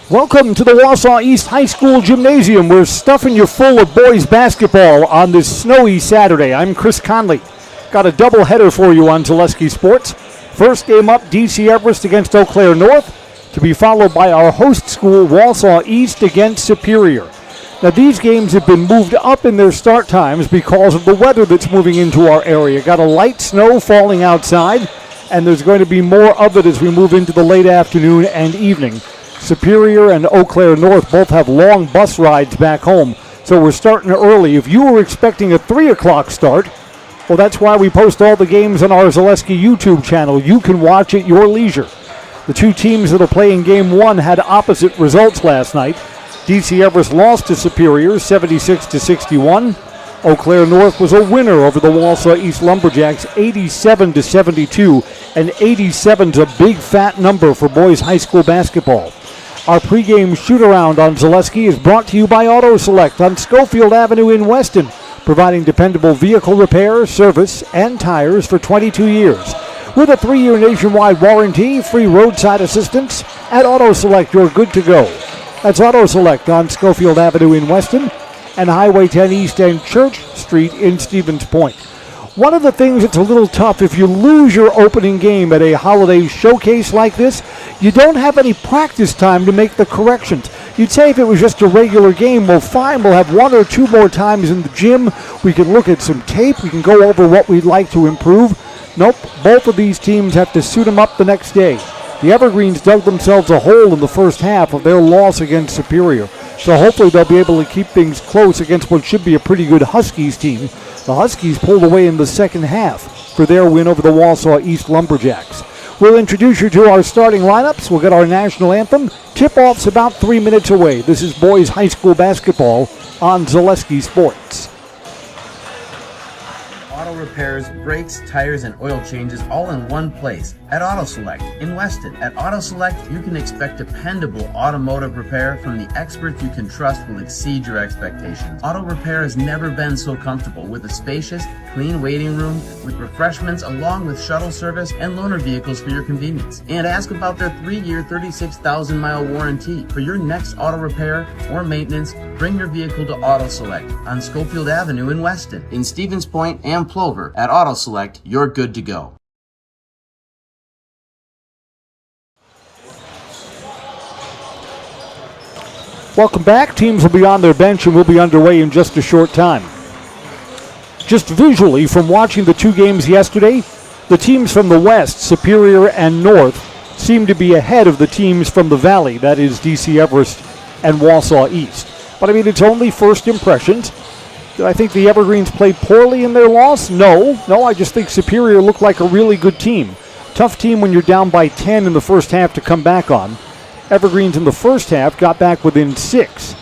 Welcome to the Wausau East High School Gymnasium. We're stuffing you full of boys basketball on this snowy Saturday. I'm Chris Conley. Got a doubleheader for you on Zaleski Sports. First game up, DC Everest against Eau Claire North, to be followed by our host school, Wausau East against Superior. Now, these games have been moved up in their start times because of the weather that's moving into our area. Got a light snow falling outside, and there's going to be more of it as we move into the late afternoon and evening. Superior and Eau Claire North both have long bus rides back home, so we're starting early. If you were expecting a 3 o'clock start, well, that's why we post all the games on our Zaleski YouTube channel. You can watch at your leisure. The two teams that are playing Game 1 had opposite results last night. DC Everest lost to Superior 76-61. Eau Claire North was a winner over the Wausau East Lumberjacks 87-72, and 87's a big fat number for boys high school basketball. Our pregame shoot-around on Zaleski is brought to you by Auto Select on Schofield Avenue in Weston, providing dependable vehicle repair, service, and tires for 22 years. With a 3-year nationwide warranty, free roadside assistance, at Auto Select, you're good to go. That's Auto Select on Schofield Avenue in Weston and Highway 10 East and Church Street in Stevens Point. One of the things that's a little tough, if you lose your opening game at a holiday showcase like this, you don't have any practice time to make the corrections. You'd say if it was just a regular game, well, fine, we'll have 1 or 2 more times in the gym. We can look at some tape. We can go over what we'd like to improve. Nope, both of these teams have to suit them up the next day. The Evergreens dug themselves a hole in the first half of their loss against Superior. So hopefully they'll be able to keep things close against what should be a pretty good Huskies team. The Huskies pulled away in the second half for their win over the Wausau East Lumberjacks. We'll introduce you to our starting lineups. We'll get our national anthem. Tip-off's about 3 minutes away. This is boys high school basketball on Zaleski Sports. Auto repairs, brakes, tires, and oil changes all in one place at Auto Select in Weston. At Auto Select, you can expect dependable automotive repair from the experts you can trust will exceed your expectations. Auto repair has never been so comfortable, with a spacious, clean waiting room with refreshments along with shuttle service and loaner vehicles for your convenience. And ask about their 3-year, 36,000-mile warranty. For your next auto repair or maintenance, bring your vehicle to Auto Select on Schofield Avenue in Weston. In Stevens Point and Plover, at Auto Select, you're good to go. Welcome back. Teams will be on their bench and will be underway in just a short time. Just visually, from watching the two games yesterday, the teams from the West, Superior and North, seem to be ahead of the teams from the Valley, that is DC Everest and Wausau East. But I mean, it's only first impressions. Did I think the Evergreens played poorly in their loss? No, I just think Superior looked like a really good team. Tough team when you're down by 10 in the first half to come back on. Evergreens in the first half got back within 6,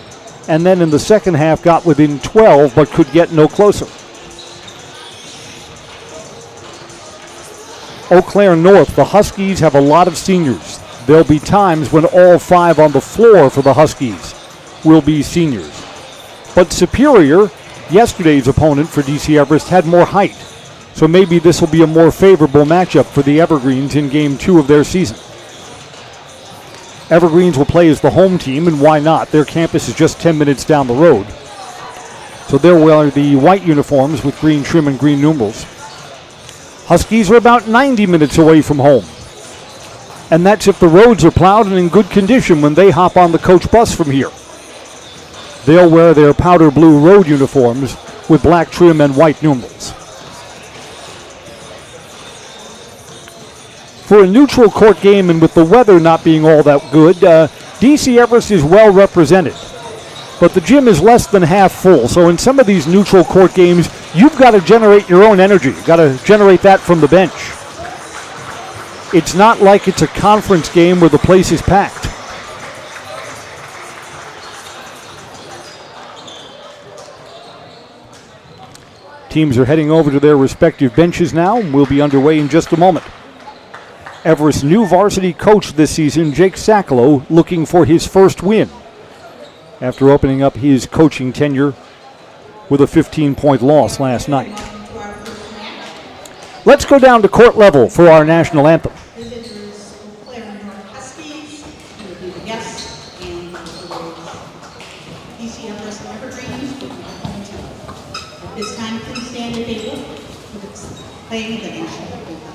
and then in the second half got within 12, but could get no closer. Eau Claire North, the Huskies have a lot of seniors. There'll be times when all 5 on the floor for the Huskies will be seniors. But Superior, yesterday's opponent for DC Everest, had more height. So maybe this will be a more favorable matchup for the Evergreens in Game 2 of their season. Evergreens will play as the home team, and why not? Their campus is just 10 minutes down the road. So they'll wear the white uniforms with green trim and green numerals. Huskies are about 90 minutes away from home. And that's if the roads are plowed and in good condition when they hop on the coach bus from here. They'll wear their powder blue road uniforms with black trim and white numerals. For a neutral court game and with the weather not being all that good, DC Everest is well represented. But the gym is less than half full, so in some of these neutral court games, you've got to generate your own energy. You've got to generate that from the bench. It's not like it's a conference game where the place is packed. Teams are heading over to their respective benches now, and we'll be underway in just a moment. Everest's new varsity coach this season, Jake Sakalo, looking for his first win after opening up his coaching tenure with a 15-point loss last night. Let's go down to court level for our national anthem. Visitors, Eau Claire North Huskies, will be the guests, and 非的历史的部分。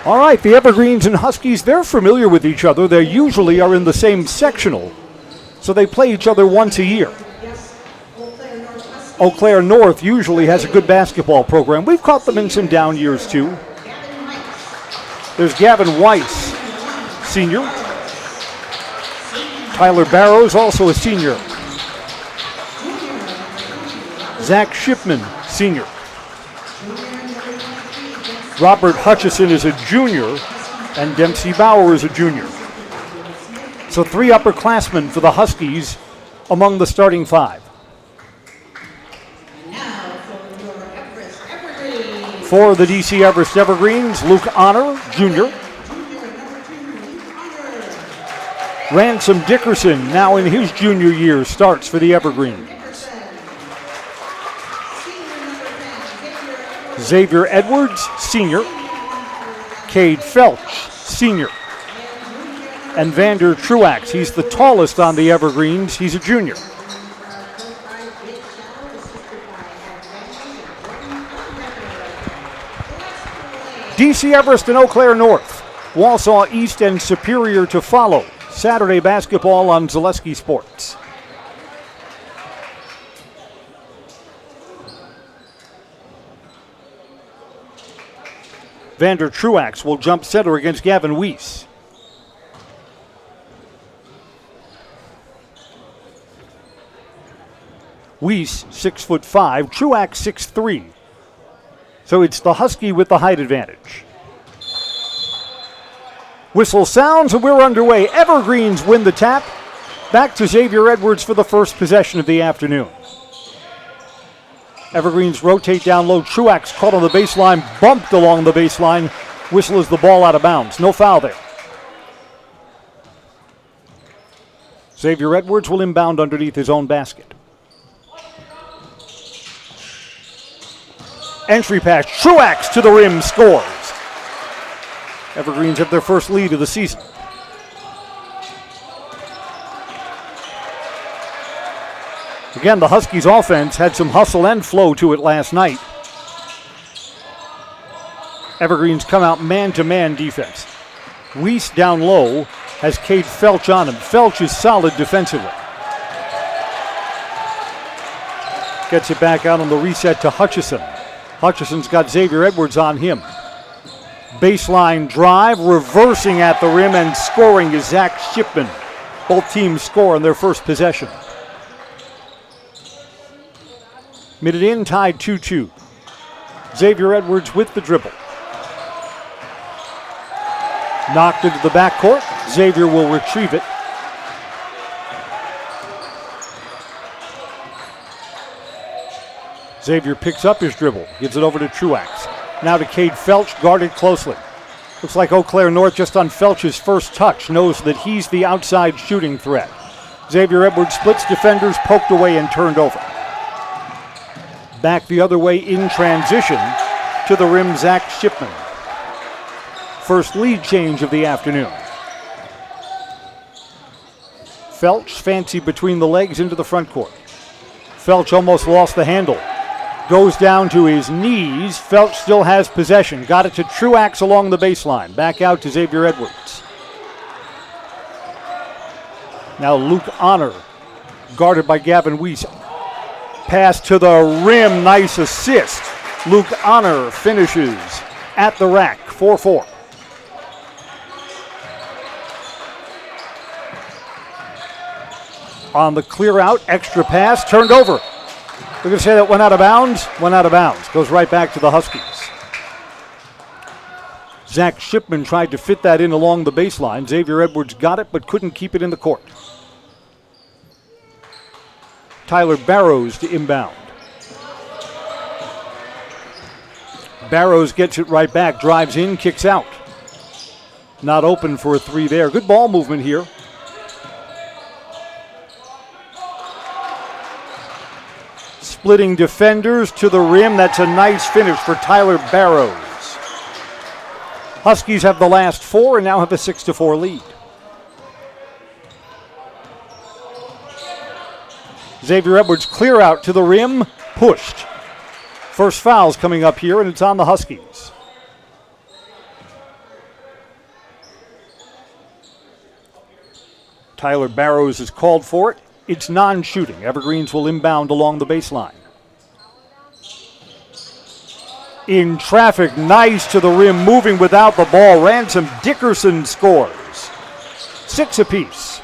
All right, the Evergreens and Huskies, they're familiar with each other. They usually are in the same sectional, so they play each other once a year. Eau Claire North usually has a good basketball program. We've caught them in some down years, too. There's Gavin Weiss, senior. Tyler Barrows, also a senior. Zach Shipman, senior. Robert Hutchison is a junior, and Dempsey Bauer is a junior. So 3 upperclassmen for the Huskies among the starting 5. For the DC Everest Evergreens, Luke Honor, junior. Ransom Dickerson, now in his junior year, starts for the Evergreens. Xavier Edwards, senior. Cade Felch, senior. And Vander Truax, he's the tallest on the Evergreens. He's a junior. DC Everest and Eau Claire North. Wausau East and Superior to follow. Saturday basketball on Zaleski Sports. Vander Truax will jump center against Gavin Weiss. Weiss, 6'5", Truax 6'3". So it's the Husky with the height advantage. Whistle sounds and we're underway. Evergreens win the tap. Back to Xavier Edwards for the first possession of the afternoon. Evergreens rotate down low. Truax caught on the baseline, bumped along the baseline. Whistle is the ball out of bounds. No foul there. Xavier Edwards will inbound underneath his own basket. Entry pass. Truax to the rim, scores. Evergreens have their first lead of the season. Again, the Huskies offense had some hustle and flow to it last night. Evergreens come out man-to-man defense. Weiss down low has Cade Felch on him. Felch is solid defensively. Gets it back out on the reset to Hutchison. Hutchison's got Xavier Edwards on him. Baseline drive, reversing at the rim and scoring is Zach Shipman. Both teams score on their first possession. Minute in, tied 2-2. Xavier Edwards with the dribble. Knocked into the backcourt. Xavier will retrieve it. Xavier picks up his dribble, gives it over to Truax. Now to Cade Felch, guarded closely. Looks like Eau Claire North just on Felch's first touch knows that he's the outside shooting threat. Xavier Edwards splits defenders, poked away and turned over. Back the other way in transition To the rim, Zach Shipman. First lead change of the afternoon. Felch, fancy between the legs into the front court. Felch almost lost the handle. Goes down to his knees. Felch still has possession. Got it to Truax along the baseline. Back out to Xavier Edwards. Now Luke Honor, guarded by Gavin Weiss. Pass to the rim, nice assist. Luke Honor finishes at the rack, 4-4. On the clear out, extra pass, turned over. We're going to say that went out of bounds. Went out of bounds. Goes right back to the Huskies. Zach Shipman tried to fit that in along the baseline. Xavier Edwards got it, but couldn't keep it in the court. Tyler Barrows to inbound. Barrows gets it right back, drives in, kicks out. Not open for a three there. Good ball movement here. Splitting defenders to the rim. That's a nice finish for Tyler Barrows. Huskies have the last four and now have a 6-4 lead. Xavier Edwards clear out to the rim, pushed. First foul's coming up here, and it's on the Huskies. Tyler Barrows is called for it. It's non-shooting. Evergreens will inbound along the baseline. In traffic, nice to the rim, moving without the ball. Ransom Dickerson scores. 6 apiece.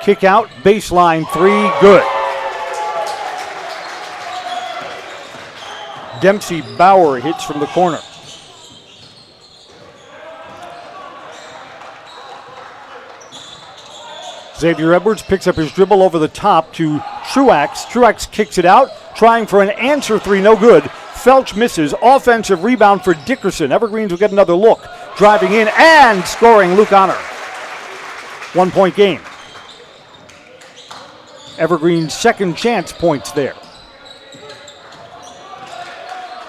Kick out, baseline three, good. Dempsey Bauer hits from the corner. Xavier Edwards picks up his dribble over the top to Truax. Truax kicks it out, trying for an answer three, no good. Felch misses. Offensive rebound for Dickerson. Evergreens will get another look. Driving in and scoring, Luke Honor. 1 point game. Evergreen's second chance points there.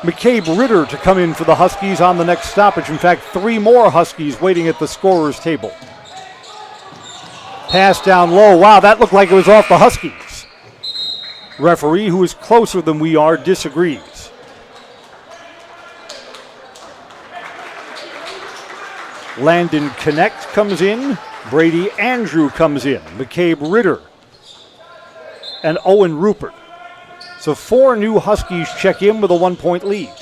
McCabe Ritter to come in for the Huskies on the next stoppage. In fact, 3 more Huskies waiting at the scorer's table. Pass down low. Wow, that looked like it was off the Huskies. Referee, who is closer than we are, disagrees. Landon Connect comes in. Brady Andrew comes in. McCabe Ritter and Owen Rupert. So 4 new Huskies check in with a 1 point lead.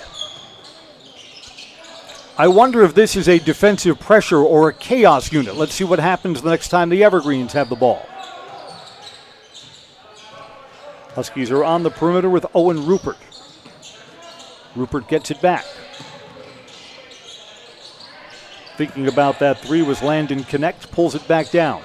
I wonder if this is a defensive pressure or a chaos unit. Let's see what happens the next time the Evergreens have the ball. Huskies are on the perimeter with Owen Rupert. Rupert gets it back. Thinking about that three was Landon Connect, pulls it back down.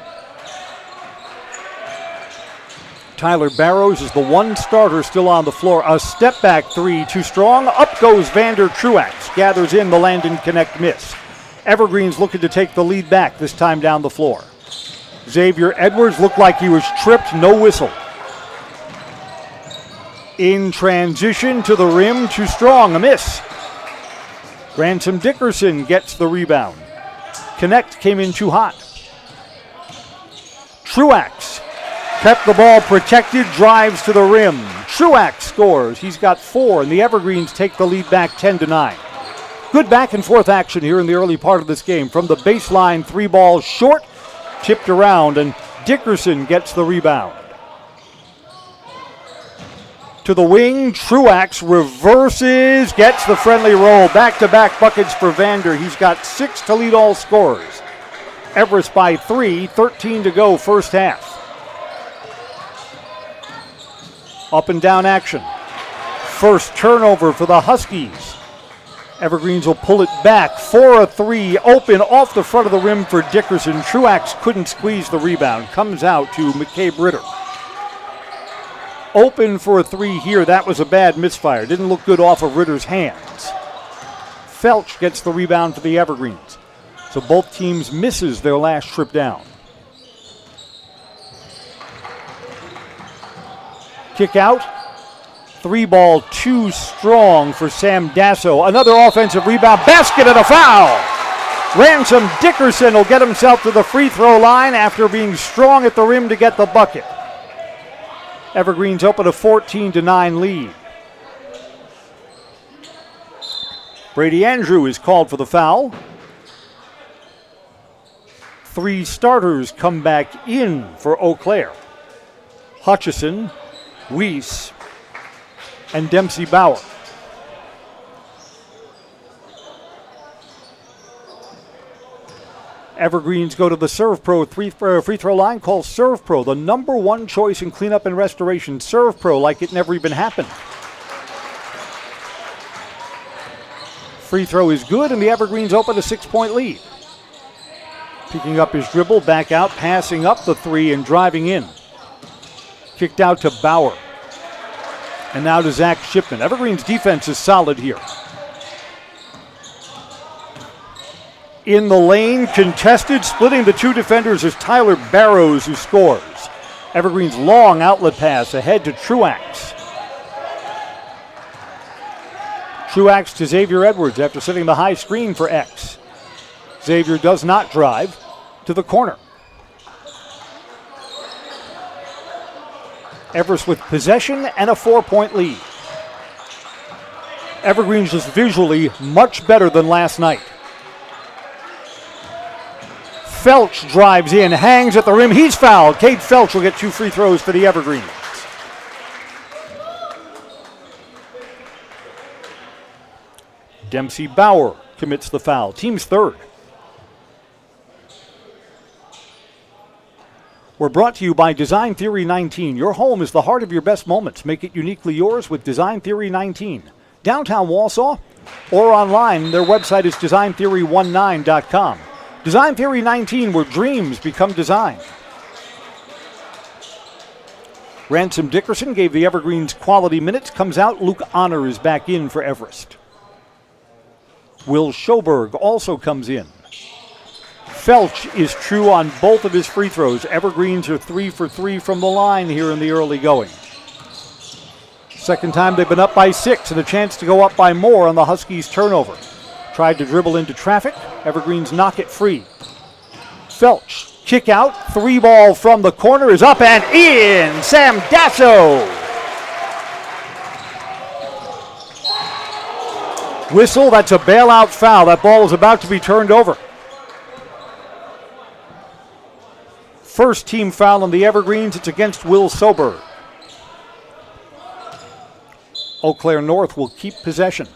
Tyler Barrows is the one starter still on the floor. A step back three, too strong. Up goes Vander Truax. Gathers in the Landon Connect miss. Evergreens looking to take the lead back, this time down the floor. Xavier Edwards looked like he was tripped, no whistle. In transition to the rim, too strong, a miss. Ransom Dickerson gets the rebound. Connect came in too hot. Truax kept the ball protected, drives to the rim. Truax scores. He's got 4, and the Evergreens take the lead back 10-9. Good back and forth action here in the early part of this game. From the baseline, 3 balls short, tipped around, and Dickerson gets the rebound. To the wing, Truax reverses, gets the friendly roll. Back-to-back buckets for Vander. He's got 6 to lead all scorers. Everest by 3, 13 to go first half. Up and down action. First turnover for the Huskies. Evergreens will pull it back for a 3. Open off the front of the rim for Dickerson. Truax couldn't squeeze the rebound. Comes out to McCabe Ritter. Open for a 3 here. That was a bad misfire. Didn't look good off of Ritter's hands. Felch gets the rebound for the Evergreens. So both teams misses their last trip down. Kick out. 3 ball, too strong for Sam Dasso. Another offensive rebound, basket and a foul. Ransom Dickerson will get himself to the free throw line after being strong at the rim to get the bucket. Evergreen's open a 14-9 lead. Brady Andrew is called for the foul. 3 starters come back in for Eau Claire. Hutchison, Weiss, and Dempsey Bauer. Evergreens go to the Serve Pro free throw line. Call Serve Pro, the number 1 choice in cleanup and restoration. Serve Pro like it never even happened. Free throw is good, and the Evergreens open a 6-point lead. Picking up his dribble, back out, passing up the 3 and driving in. Kicked out to Bauer. And now to Zach Shipman. Evergreen's defense is solid here. In the lane, contested, splitting the 2 defenders is Tyler Barrows, who scores. Evergreen's long outlet pass ahead to Truax. Truax to Xavier Edwards after setting the high screen for X. Xavier does not drive to the corner. Everest with possession and a 4-point lead. Evergreen's just visually much better than last night. Felch drives in, hangs at the rim. He's fouled. Cade Felch will get 2 free throws for the Evergreens. Dempsey Bauer commits the foul. Team's 3rd. We're brought to you by Design Theory 19. Your home is the heart of your best moments. Make it uniquely yours with Design Theory 19. Downtown Wausau or online. Their website is designtheory19.com. Design Theory 19, where dreams become design. Ransom Dickerson gave the Evergreens quality minutes. Comes out. Luke Honor is back in for Everest. Will Schoberg also comes in. Felch is true on both of his free throws. Evergreens are 3 for 3 from the line here in the early going. Second time they've been up by 6 and a chance to go up by more on the Huskies' turnover. Tried to dribble into traffic. Evergreens knock it free. Felch, kick out. 3 ball from the corner is up and in. Sam Dasso. Whistle, that's a bailout foul. That ball is about to be turned over. First team foul on the Evergreens. It's against Will Soberg. Eau Claire North will keep possession.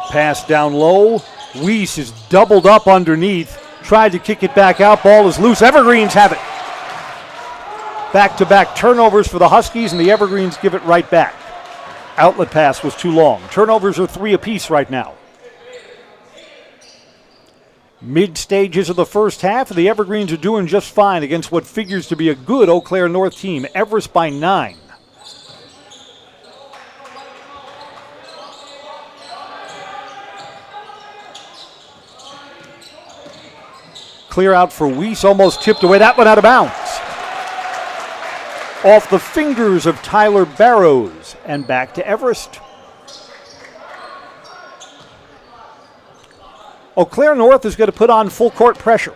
Pass down low. Weiss is doubled up underneath. Tried to kick it back out. Ball is loose. Evergreens have it. Back-to-back turnovers for the Huskies, and the Evergreens give it right back. Outlet pass was too long. Turnovers are 3 apiece right now. Mid-stages of the first half, and the Evergreens are doing just fine against what figures to be a good Eau Claire North team. Everest by 9. Clear out for Weiss, almost tipped away. That one out of bounds. Off the fingers of Tyler Barrows, and back to Everest. Eau Claire North is going to put on full court pressure.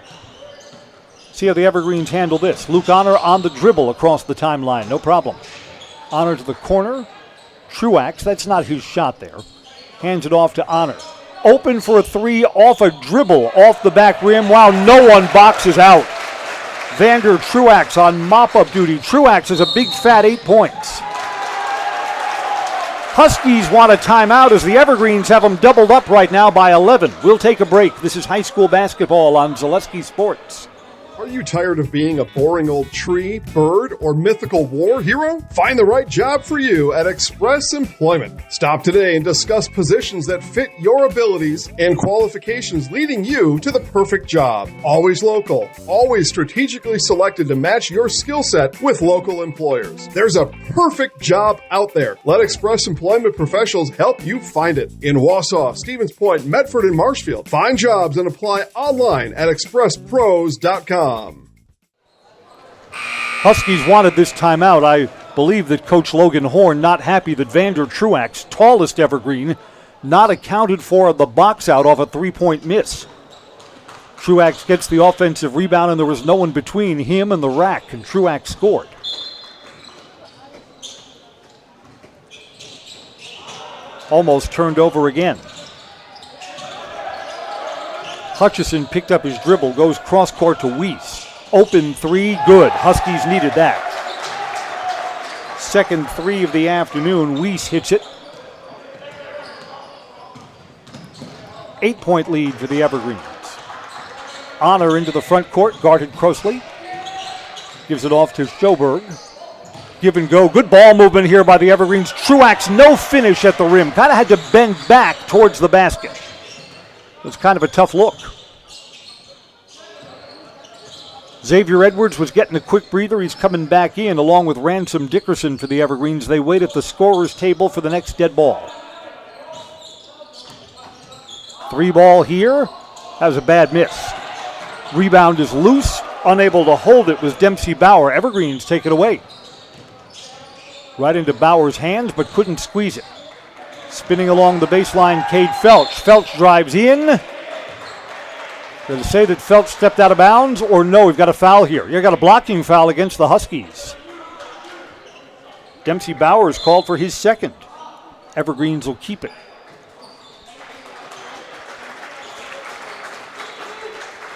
See how the Evergreens handle this. Luke Honor on the dribble across the timeline, no problem. Honor to the corner. Truax, that's not his shot there. Hands it off to Honor. Open for a 3 off a dribble, off the back rim. Wow, no one boxes out. Vander Truax on mop-up duty. Truax is a big fat 8 points. Huskies want a timeout as the Evergreens have them doubled up right now by 11. We'll take a break. This is high school basketball on Zaleski Sports. Are you tired of being a boring old tree, bird, or mythical war hero? Find the right job for you at Express Employment. Stop today and discuss positions that fit your abilities and qualifications, leading you to the perfect job. Always local, always strategically selected to match your skill set with local employers. There's a perfect job out there. Let Express Employment professionals help you find it. In Wausau, Stevens Point, Medford, and Marshfield. Find jobs and apply online at expresspros.com. Huskies wanted this timeout. I believe that Coach Logan Horn not happy that Vander Truax, tallest evergreen, not accounted for the box out off a 3-point miss. Truax gets the offensive rebound, and there was no one between him and the rack, and Truax scored. Almost turned over again. Hutchison picked up his dribble, goes cross court to Weiss. Open three, good. Huskies needed that. Second three of the afternoon, Weiss hits it. 8-point lead for the Evergreens. Honor into the front court, guarded Crossley. Gives it off to Sjoberg. Give and go. Good ball movement here by the Evergreens. Truax, no finish at the rim. Kind of had to bend back towards the basket. It was kind of a tough look. Xavier Edwards was getting a quick breather. He's coming back in along with Ransom Dickerson for the Evergreens. They wait at the scorer's table for the next dead ball. 3 ball here. That was a bad miss. Rebound is loose. Unable to hold it was Dempsey Bauer. Evergreens take it away. Right into Bauer's hands, but couldn't squeeze it. Spinning along the baseline, Cade Felch. Felch drives in. Going to say that Felch stepped out of bounds, or no, we've got a foul here. You've got a blocking foul against the Huskies. Dempsey Bauer's called for his second. Evergreens will keep it.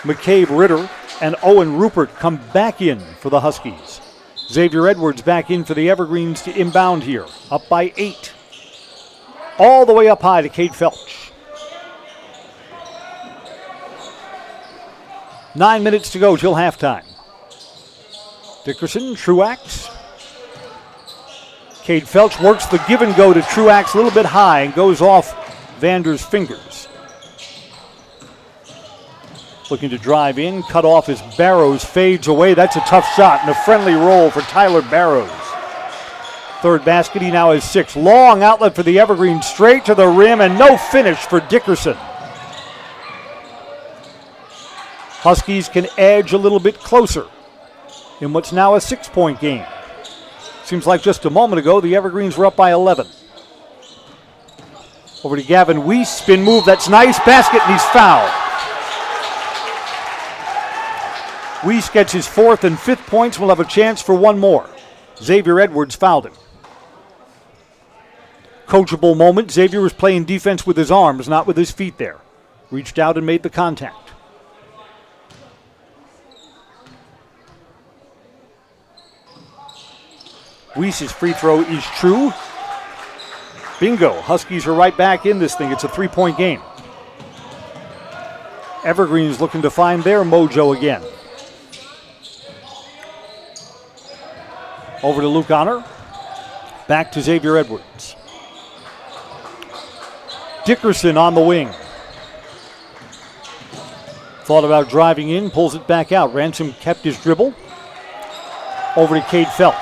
McCabe Ritter and Owen Rupert come back in for the Huskies. Xavier Edwards back in for the Evergreens to inbound here. Up by 8. All the way up high to Cade Felch. 9 minutes to go till halftime. Dickerson, Truax. Cade Felch works the give and go to Truax a little bit high and goes off Vander's fingers. Looking to drive in, cut off as Barrows fades away. That's a tough shot and a friendly roll for Tyler Barrows. Third basket, he now has 6. Long outlet for the Evergreens, straight to the rim, and no finish for Dickerson. Huskies can edge a little bit closer in what's now a 6-point game. Seems like just a moment ago, the Evergreens were up by 11. Over to Gavin Weiss, spin move, that's nice, basket, and he's fouled. Weiss gets his 4th and 5th points. Will have a chance for one more. Xavier Edwards fouled him. Coachable moment. Xavier was playing defense with his arms, not with his feet there. Reached out and made the contact. Weiss's free throw is true. Bingo. Huskies are right back in this thing. It's a 3-point game. Evergreens looking to find their mojo again. Over to Luke Honor. Back to Xavier Edwards. Dickerson on the wing. Thought about driving in, pulls it back out. Ransom kept his dribble. Over to Cade Felch.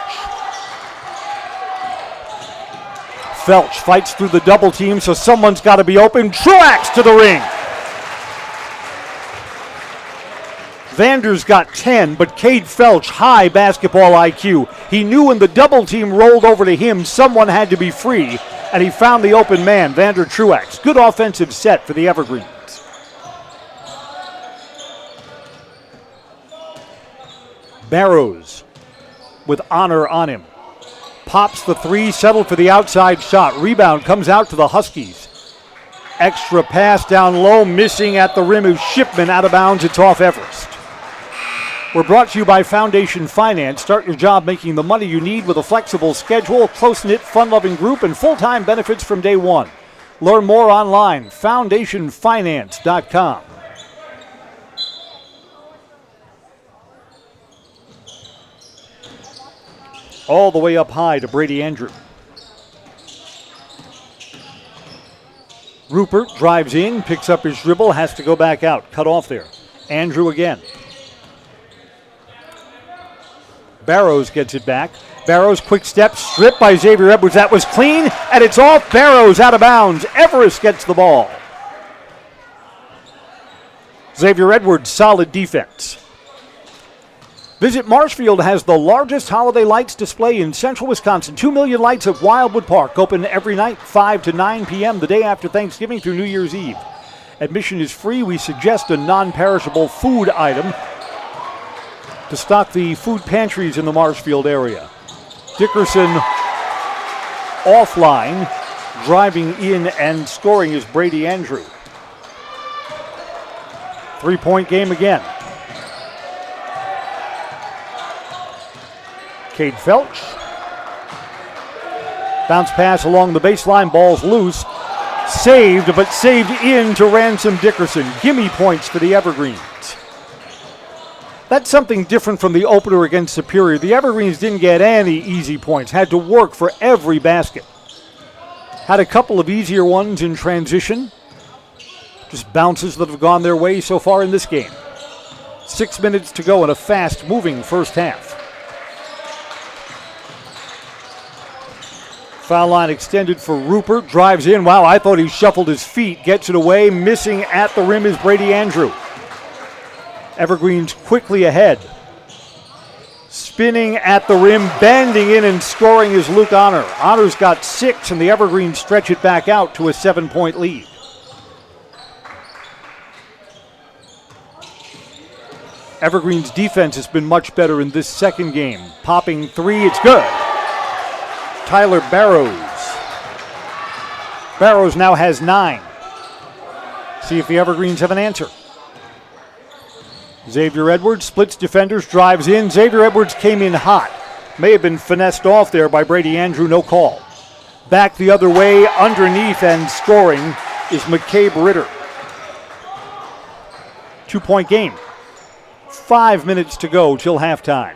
Felch fights through the double team, so someone's got to be open. Truax to the ring. Vander's got 10, but Cade Felch, high basketball IQ. He knew when the double team rolled over to him, someone had to be free, and he found the open man, Vander Truax. Good offensive set for the Evergreens. Barrows with Honor on him. Pops the 3, settled for the outside shot. Rebound comes out to the Huskies. Extra pass down low, missing at the rim is Shipman, out of bounds. It's off Everest. We're brought to you by Foundation Finance. Start your job making the money you need with a flexible schedule, close-knit, fun-loving group, and full-time benefits from day one. Learn more online, foundationfinance.com. All the way up high to Brady Andrew. Rupert drives in, picks up his dribble, has to go back out. Cut off there. Andrew again. Barrows gets it back. Barrows, quick step, stripped by Xavier Edwards. That was clean, and it's off. Barrows out of bounds. Everest gets the ball. Xavier Edwards, solid defense. Visit Marshfield has the largest holiday lights display in central Wisconsin. 2 million lights at Wildwood Park. Open every night, 5 to 9 p.m. the day after Thanksgiving through New Year's Eve. Admission is free. We suggest a non-perishable food item to stock the food pantries in the Marshfield area. Dickerson offline, driving in and scoring is Brady Andrew. 3-point game again. Cade Felch. Bounce pass along the baseline, ball's loose. Saved, but saved in to Ransom Dickerson. Gimme points for the Evergreens. That's something different from the opener against Superior. The Evergreens didn't get any easy points, had to work for every basket. Had a couple of easier ones in transition. Just bounces that have gone their way so far in this game. 6 minutes to go in a fast-moving first half. Foul line extended for Rupert. Drives in. Wow, I thought he shuffled his feet. Gets it away. Missing at the rim is Brady Andrew. Evergreens quickly ahead. Spinning at the rim, bending in and scoring is Luke Honor. Honor's got 6, and the Evergreens stretch it back out to a 7-point lead. Evergreens' defense has been much better in this second game. Popping 3, it's good. Tyler Barrows. Barrows now has 9. See if the Evergreens have an answer. Xavier Edwards splits defenders, drives in. Xavier Edwards came in hot. May have been finessed off there by Brady Andrew, no call. Back the other way, underneath and scoring is McCabe Ritter. 2-point game. 5 minutes to go till halftime.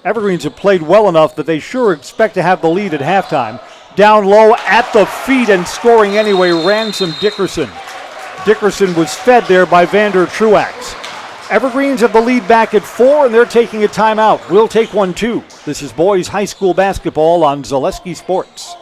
Evergreens have played well enough that they sure expect to have the lead at halftime. Down low at the feet and scoring anyway, Ransom Dickerson. Dickerson was fed there by Vander Truax. Evergreens have the lead back at 4, and they're taking a timeout. We'll take one too. This is boys high school basketball on Zaleski Sports.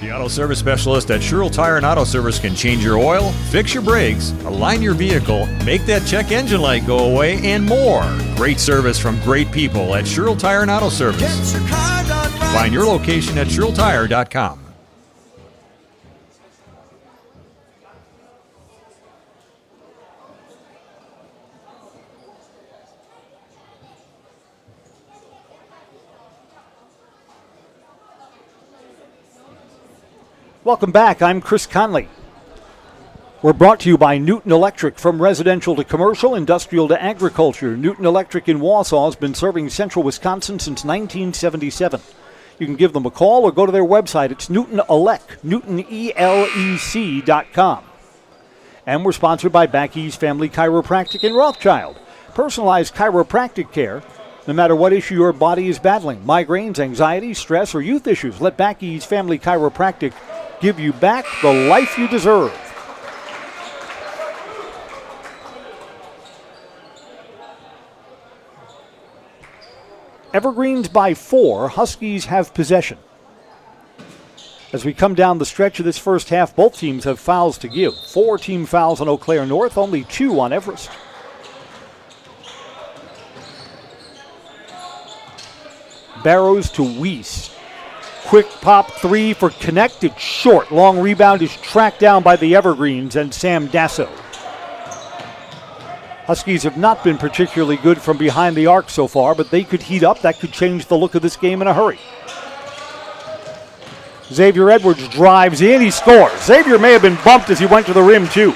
The auto service specialist at Sherrill Tire and Auto Service can change your oil, fix your brakes, align your vehicle, make that check engine light go away, and more. Great service from great people at Sherrill Tire and Auto Service. Find your location at SherrillTire.com. Welcome back. I'm Chris Conley. We're brought to you by Newton Electric. From residential to commercial, industrial to agriculture, Newton Electric in Wausau has been serving central Wisconsin since 1977. You can give them a call or go to their website. It's Newton Elec, NewtonELEC.com. And we're sponsored by Backey's Family Chiropractic in Rothschild. Personalized chiropractic care, no matter what issue your body is battling. Migraines, anxiety, stress, or youth issues. Let Backey's Family Chiropractic give you back the life you deserve. Evergreens by 4. Huskies have possession. As we come down the stretch of this first half, both teams have fouls to give. 4 team fouls on Eau Claire North, only 2 on Everest. Barrows to Weiss. Quick pop 3 for connected short. Long rebound is tracked down by the Evergreens and Sam Dasso. Huskies have not been particularly good from behind the arc so far, but they could heat up. That could change the look of this game in a hurry. Xavier Edwards drives in. He scores. Xavier may have been bumped as he went to the rim, too.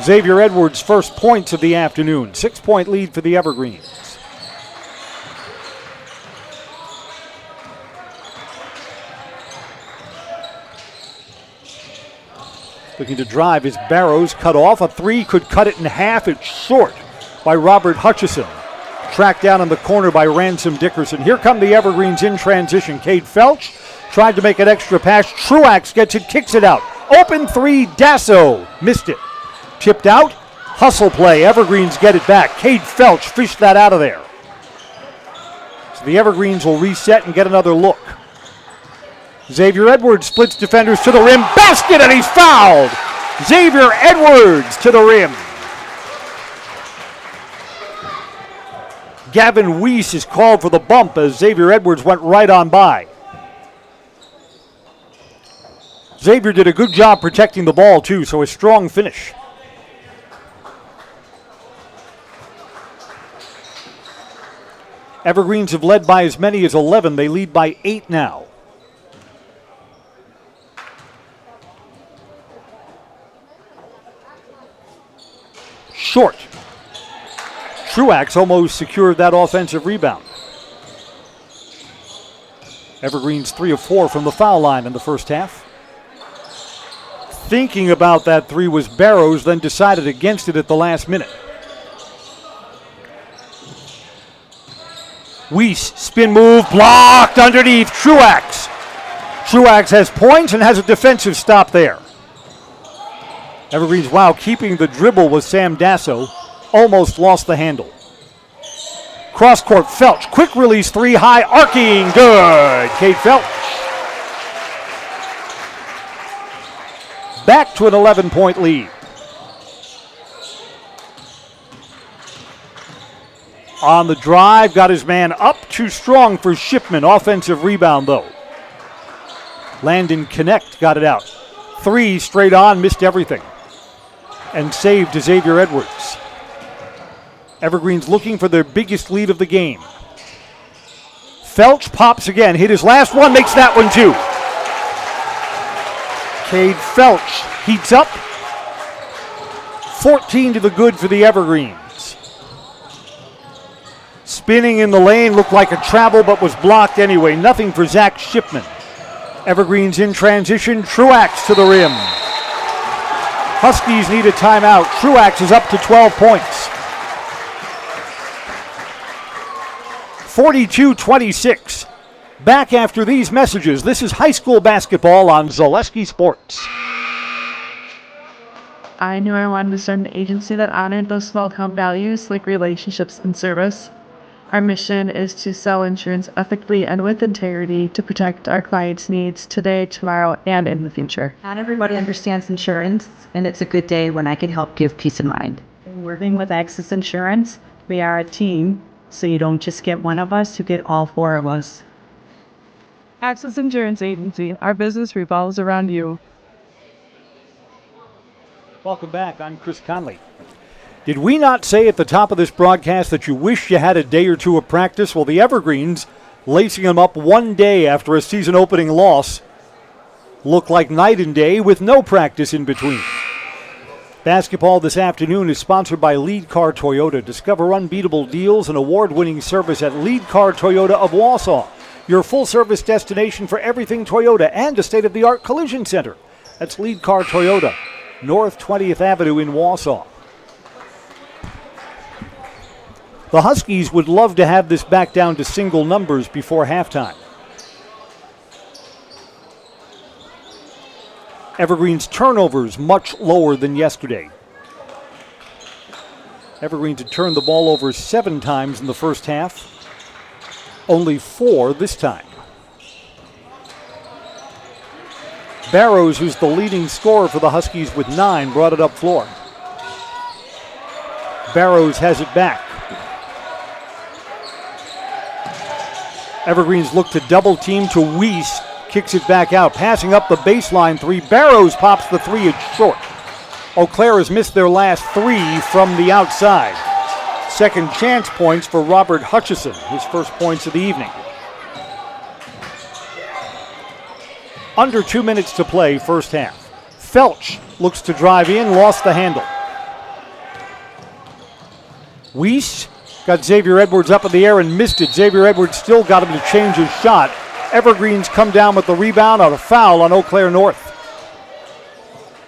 Xavier Edwards' first points of the afternoon. 6-point lead for the Evergreens. Looking to drive is Barrows, cut off. A 3 could cut it in half. It's short by Robert Hutchison. Tracked down in the corner by Ransom Dickerson. Here come the Evergreens in transition. Cade Felch tried to make an extra pass. Truax gets it, kicks it out. Open 3, Dasso missed it. Tipped out, hustle play. Evergreens get it back. Cade Felch fished that out of there. So the Evergreens will reset and get another look. Xavier Edwards splits defenders to the rim. Basket, and he's fouled. Xavier Edwards to the rim. Gavin Weiss is called for the bump as Xavier Edwards went right on by. Xavier did a good job protecting the ball, too, so a strong finish. Evergreens have led by as many as 11. They lead by 8 now. Short. Truax almost secured that offensive rebound. Evergreens 3 of 4 from the foul line in the first half. Thinking about that three was Barrows, then decided against it at the last minute. Weiss, spin move, blocked underneath. Truax. Truax has points and has a defensive stop there. Evergreens, wow, keeping the dribble was Sam Dasso. Almost lost the handle. Cross court, Felch. Quick release three, high, arcing, good. Cade Felch. Back to an 11-point lead. On the drive, got his man up, too strong for Shipman. Offensive rebound, though. Landon Connect got it out. Three straight on, missed everything. And saved to Xavier Edwards. Evergreens looking for their biggest lead of the game. Felch pops again, hit his last one, makes that one too. Cade Felch heats up. 14 to the good for the Evergreens. Spinning in the lane, looked like a travel but was blocked anyway. Nothing for Zach Shipman. Evergreens in transition, Truax to the rim. Huskies need a timeout. Truax is up to 12 points. 42-26. Back after these messages. This is high school basketball on Zaleski Sports. I knew I wanted to start an agency that honored those small town values like relationships and service. Our mission is to sell insurance ethically and with integrity to protect our clients' needs today, tomorrow, and in the future. Not everybody understands insurance, and it's a good day when I can help give peace of mind. Working with Access Insurance, we are a team, so you don't just get one of us, you get all four of us. Access Insurance Agency, our business revolves around you. Welcome back. I'm Chris Conley. Did we not say at the top of this broadcast that you wish you had a day or two of practice? Well, the Evergreens, lacing them up one day after a season-opening loss, look like night and day with no practice in between. Basketball this afternoon is sponsored by Lead Car Toyota. Discover unbeatable deals and award-winning service at Lead Car Toyota of Wausau, your full-service destination for everything Toyota and a state-of-the-art collision center. That's Lead Car Toyota, North 20th Avenue in Wausau. The Huskies would love to have this back down to single numbers before halftime. Evergreens turnovers much lower than yesterday. Evergreens had turned the ball over 7 times in the first half. Only 4 this time. Barrows, who's the leading scorer for the Huskies with 9, brought it up floor. Barrows has it back. Evergreens look to double team to Weiss. Kicks it back out. Passing up the baseline 3. Barrows pops the 3. It's short. Eau Claire has missed their last 3 from the outside. Second chance points for Robert Hutchison. His first points of the evening. Under 2 minutes to play, first half. Felch looks to drive in. Lost the handle. Weiss got Xavier Edwards up in the air and missed it. Xavier Edwards still got him to change his shot. Evergreens come down with the rebound on a foul on Eau Claire North.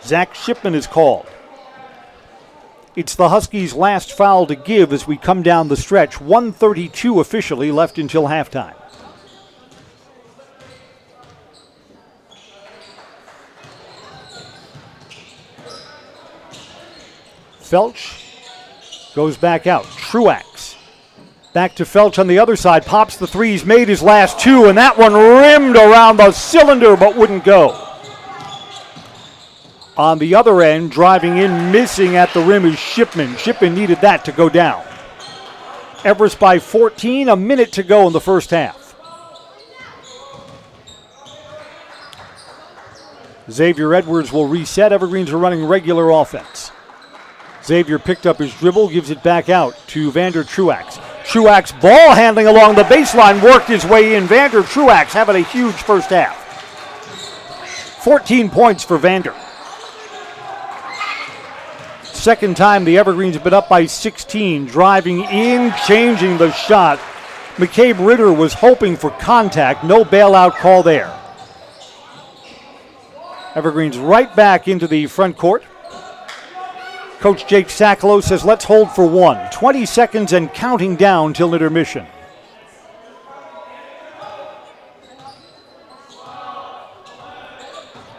Zach Shipman is called. It's the Huskies' last foul to give as we come down the stretch. 1:32 officially left until halftime. Felch goes back out. Truax. Back to Felch on the other side. Pops the 3. He's made his last 2, and that one rimmed around the cylinder but wouldn't go. On the other end, driving in, missing at the rim is Shipman. Shipman needed that to go down. Everest by 14, a minute to go in the first half. Xavier Edwards will reset. Evergreens are running regular offense. Xavier picked up his dribble, gives it back out to Vander Truax. Truax ball handling along the baseline, worked his way in. Vander Truax having a huge first half. 14 points for Vander. Second time the Evergreens have been up by 16. Driving in, changing the shot. McCabe Ritter was hoping for contact. No bailout call there. Evergreens right back into the front court. Coach Jake Sakalo says, let's hold for one. 20 seconds and counting down till intermission.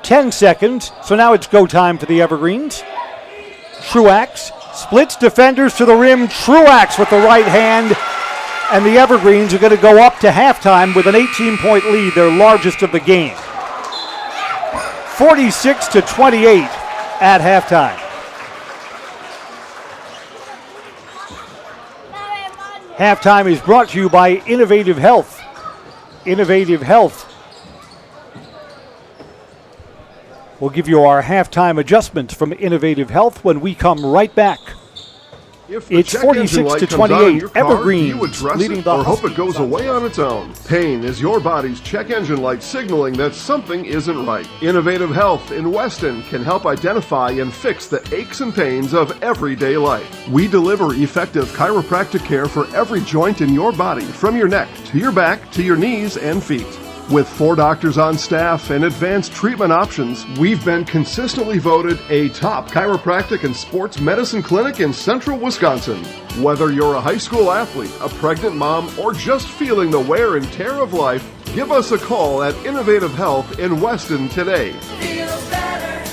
Ten seconds, so now it's go time for the Evergreens. Truax splits defenders to the rim. Truax with the right hand. And the Evergreens are going to go up to halftime with an 18-point lead, their largest of the game. 46-28 at halftime. Halftime is brought to you by Innovative Health. Innovative Health. We'll give you our halftime adjustments from Innovative Health when we come right back. It's 46-28. Evergreens leading the or hope it goes away on its own. Pain is your body's check engine light signaling that something isn't right. Innovative Health in Weston can help identify and fix the aches and pains of everyday life. We deliver effective chiropractic care for every joint in your body, from your neck to your back to your knees and feet. With 4 doctors on staff and advanced treatment options, we've been consistently voted a top chiropractic and sports medicine clinic in central Wisconsin. Whether you're a high school athlete, a pregnant mom, or just feeling the wear and tear of life, give us a call at Innovative Health in Weston today. Feel better,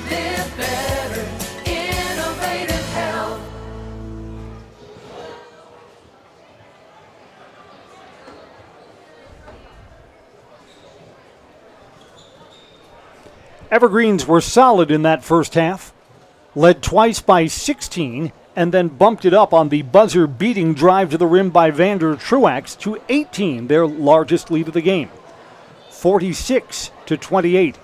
live better, Innovative Health. Evergreens were solid in that first half. Led twice by 16 and then bumped it up on the buzzer-beating drive to the rim by Vander Truax to 18, their largest lead of the game. 46-28.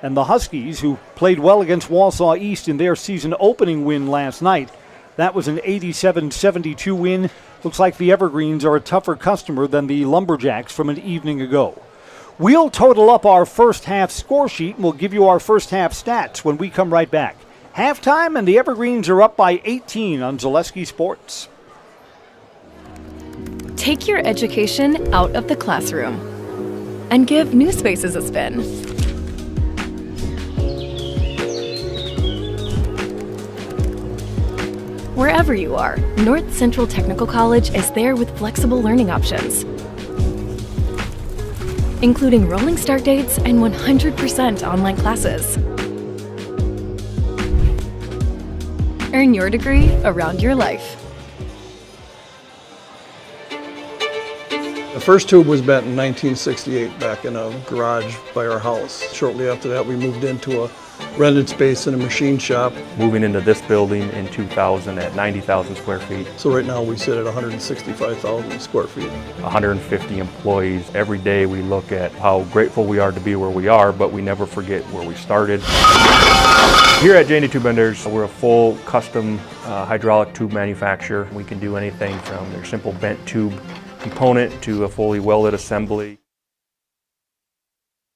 And the Huskies, who played well against Wausau East in their season opening win last night, that was an 87-72 win. Looks like the Evergreens are a tougher customer than the Lumberjacks from an evening ago. We'll total up our first half score sheet and we'll give you our first half stats when we come right back. Halftime, and the Evergreens are up by 18 on Zaleski Sports. Take your education out of the classroom and give new spaces a spin. Wherever you are, North Central Technical College is there with flexible learning options, including rolling start dates and 100% online classes. Earn your degree around your life. The first tube was bent in 1968 back in a garage by our house. Shortly after that, we moved into a rented space in a machine shop. Moving into this building in 2000 at 90,000 square feet. So right now we sit at 165,000 square feet. 150 employees. Every day we look at how grateful we are to be where we are, but we never forget where we started. Here at J&D Tube Benders, we're a full custom hydraulic tube manufacturer. We can do anything from their simple bent tube component to a fully welded assembly.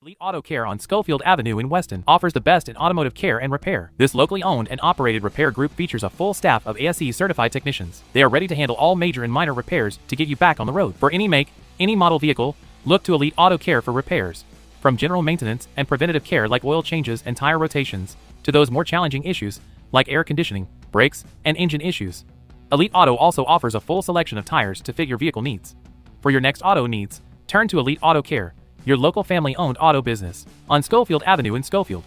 Elite Auto Care on Schofield Avenue in Weston offers the best in automotive care and repair. This locally owned and operated repair group features a full staff of ASE certified technicians. They are ready to handle all major and minor repairs to get you back on the road. For any make, any model vehicle, look to Elite Auto Care for repairs. From general maintenance and preventative care like oil changes and tire rotations, to those more challenging issues like air conditioning, brakes, and engine issues. Elite Auto also offers a full selection of tires to fit your vehicle needs. For your next auto needs, turn to Elite Auto Care, your local family-owned auto business, on Schofield Avenue in Schofield.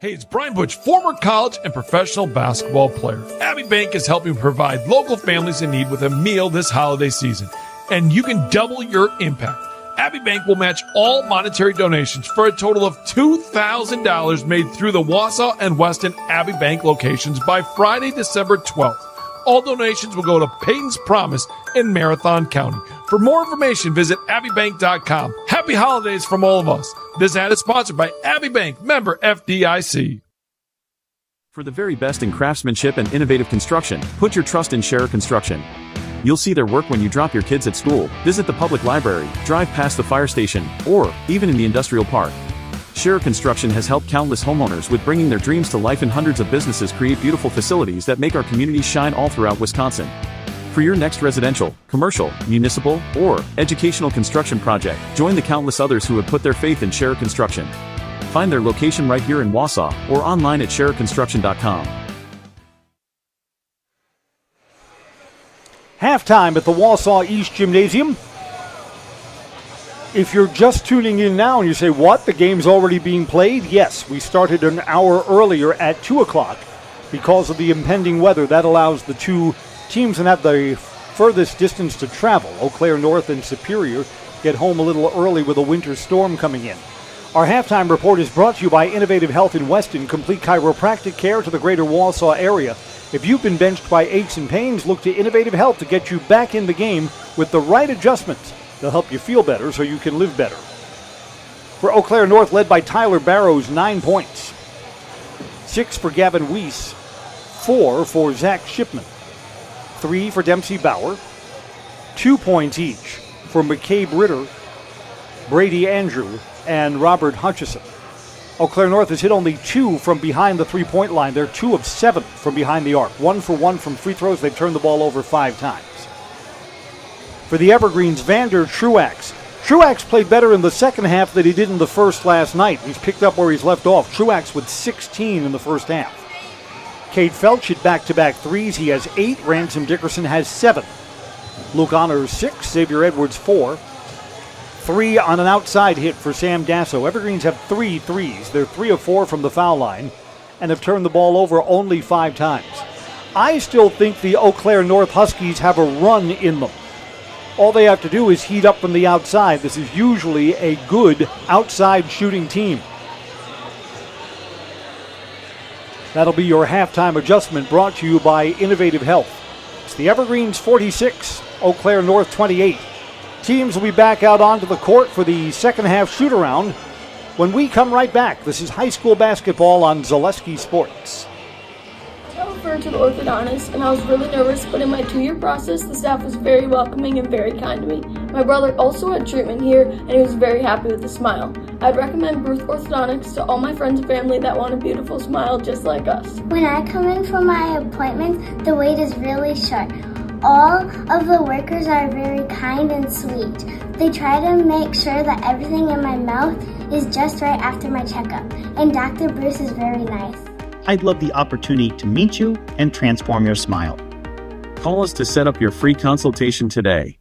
Hey, it's Brian Butch, former college and professional basketball player. Abbey Bank is helping provide local families in need with a meal this holiday season, and you can double your impact. Abbey Bank will match all monetary donations for a total of $2,000 made through the Wausau and Weston Abbey Bank locations by Friday, December 12th. All donations will go to Peyton's Promise in Marathon County. For more information, visit abbeybank.com. Happy holidays from all of us. This ad is sponsored by Abbey Bank, member FDIC. For the very best in craftsmanship and innovative construction, put your trust in Scherer Construction. You'll see their work when you drop your kids at school, visit the public library, drive past the fire station, or even in the industrial park. Scherer Construction has helped countless homeowners with bringing their dreams to life, and hundreds of businesses create beautiful facilities that make our communities shine all throughout Wisconsin. For your next residential, commercial, municipal, or educational construction project, join the countless others who have put their faith in Scherer Construction. Find their location right here in Wausau or online at schererconstruction.com. Halftime at the Wausau East Gymnasium. If you're just tuning in now and you say, what, the game's already being played? Yes, we started an hour earlier at 2 o'clock because of the impending weather. That allows the two teams that have the furthest distance to travel, Eau Claire North and Superior, get home a little early with a winter storm coming in. Our halftime report is brought to you by Innovative Health in Weston, complete chiropractic care to the greater Wausau area. If you've been benched by aches and pains, look to Innovative Health to get you back in the game with the right adjustments. They'll help you feel better so you can live better. For Eau Claire North, led by Tyler Barrows, 9 points. 6 for Gavin Weiss, 4 for Zach Shipman, 3 for Dempsey Bauer, 2 points each for McCabe Ritter, Brady Andrew, and Robert Hutchison. Eau Claire North has hit only 2 from behind the three-point line. They're 2 of 7 from behind the arc. 1 for 1 from free throws. They've turned the ball over 5 times. For the Evergreens, Vander Truax. Truax played better in the second half than he did in the first last night. He's picked up where he's left off. Truax with 16 in the first half. Cade Felch hit back-to-back threes. He has 8. Ransom Dickerson has 7. Luke Honors 6. Xavier Edwards 4. 3 on an outside hit for Sam Dasso. Evergreens have 3 threes. They're 3 of 4 from the foul line and have turned the ball over only 5 times. I still think the Eau Claire North Huskies have a run in them. All they have to do is heat up from the outside. This is usually a good outside shooting team. That'll be your halftime adjustment, brought to you by Innovative Health. It's the Evergreens 46, Eau Claire North 28. Teams will be back out onto the court for the second half shoot-around when we come right back. This is high school basketball on Zaleski Sports. I got referred to the orthodontist, and I was really nervous, but in my 2-year process, the staff was very welcoming and very kind to me. My brother also had treatment here, and he was very happy with a smile. I'd recommend Bruce Orthodontics to all my friends and family that want a beautiful smile just like us. When I come in for my appointment, the wait is really short. All of the workers are very kind and sweet. They try to make sure that everything in my mouth is just right after my checkup, and Dr. Bruce is very nice. I'd love the opportunity to meet you and transform your smile. Call us to set up your free consultation today.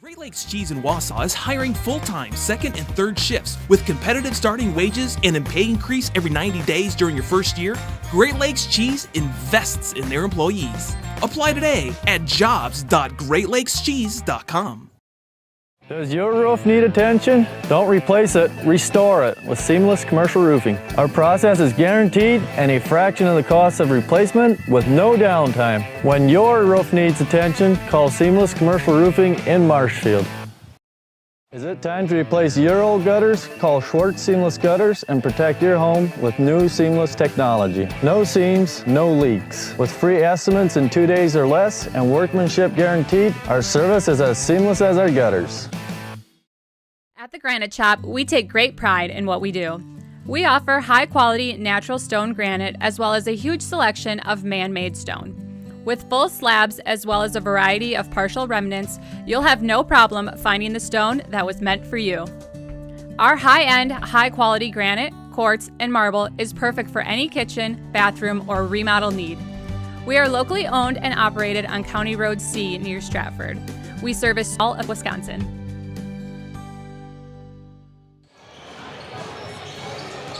Great Lakes Cheese in Wausau is hiring full-time second and third shifts with competitive starting wages and a pay increase every 90 days during your first year. Great Lakes Cheese invests in their employees. Apply today at jobs.greatlakescheese.com. Does your roof need attention? Don't replace it, restore it with Seamless Commercial Roofing. Our process is guaranteed and a fraction of the cost of replacement with no downtime. When your roof needs attention, call Seamless Commercial Roofing in Marshfield. Is it time to replace your old gutters? Call Schwartz Seamless Gutters and protect your home with new seamless technology. No seams, no leaks. With free estimates in 2 days or less and workmanship guaranteed, our service is as seamless as our gutters. At the Granite Shop, we take great pride in what we do. We offer high-quality natural stone granite as well as a huge selection of man-made stone. With full slabs as well as a variety of partial remnants, you'll have no problem finding the stone that was meant for you. Our high-end, high-quality granite, quartz, and marble is perfect for any kitchen, bathroom, or remodel need. We are locally owned and operated on County Road C near Stratford. We service all of Wisconsin.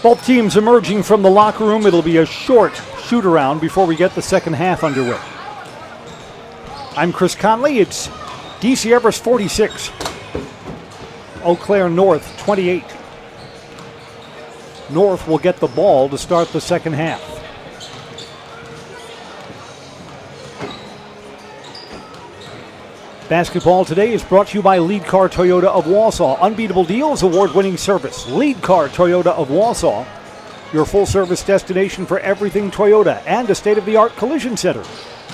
Both teams emerging from the locker room. It'll be a short shoot-around before we get the second half underway. I'm Chris Conley. It's DC Everest 46, Eau Claire North 28. North will get the ball to start the second half. Basketball today is brought to you by Lead Car Toyota of Wausau. Unbeatable deals, award-winning service. Lead Car Toyota of Wausau, your full-service destination for everything Toyota and a state-of-the-art collision center.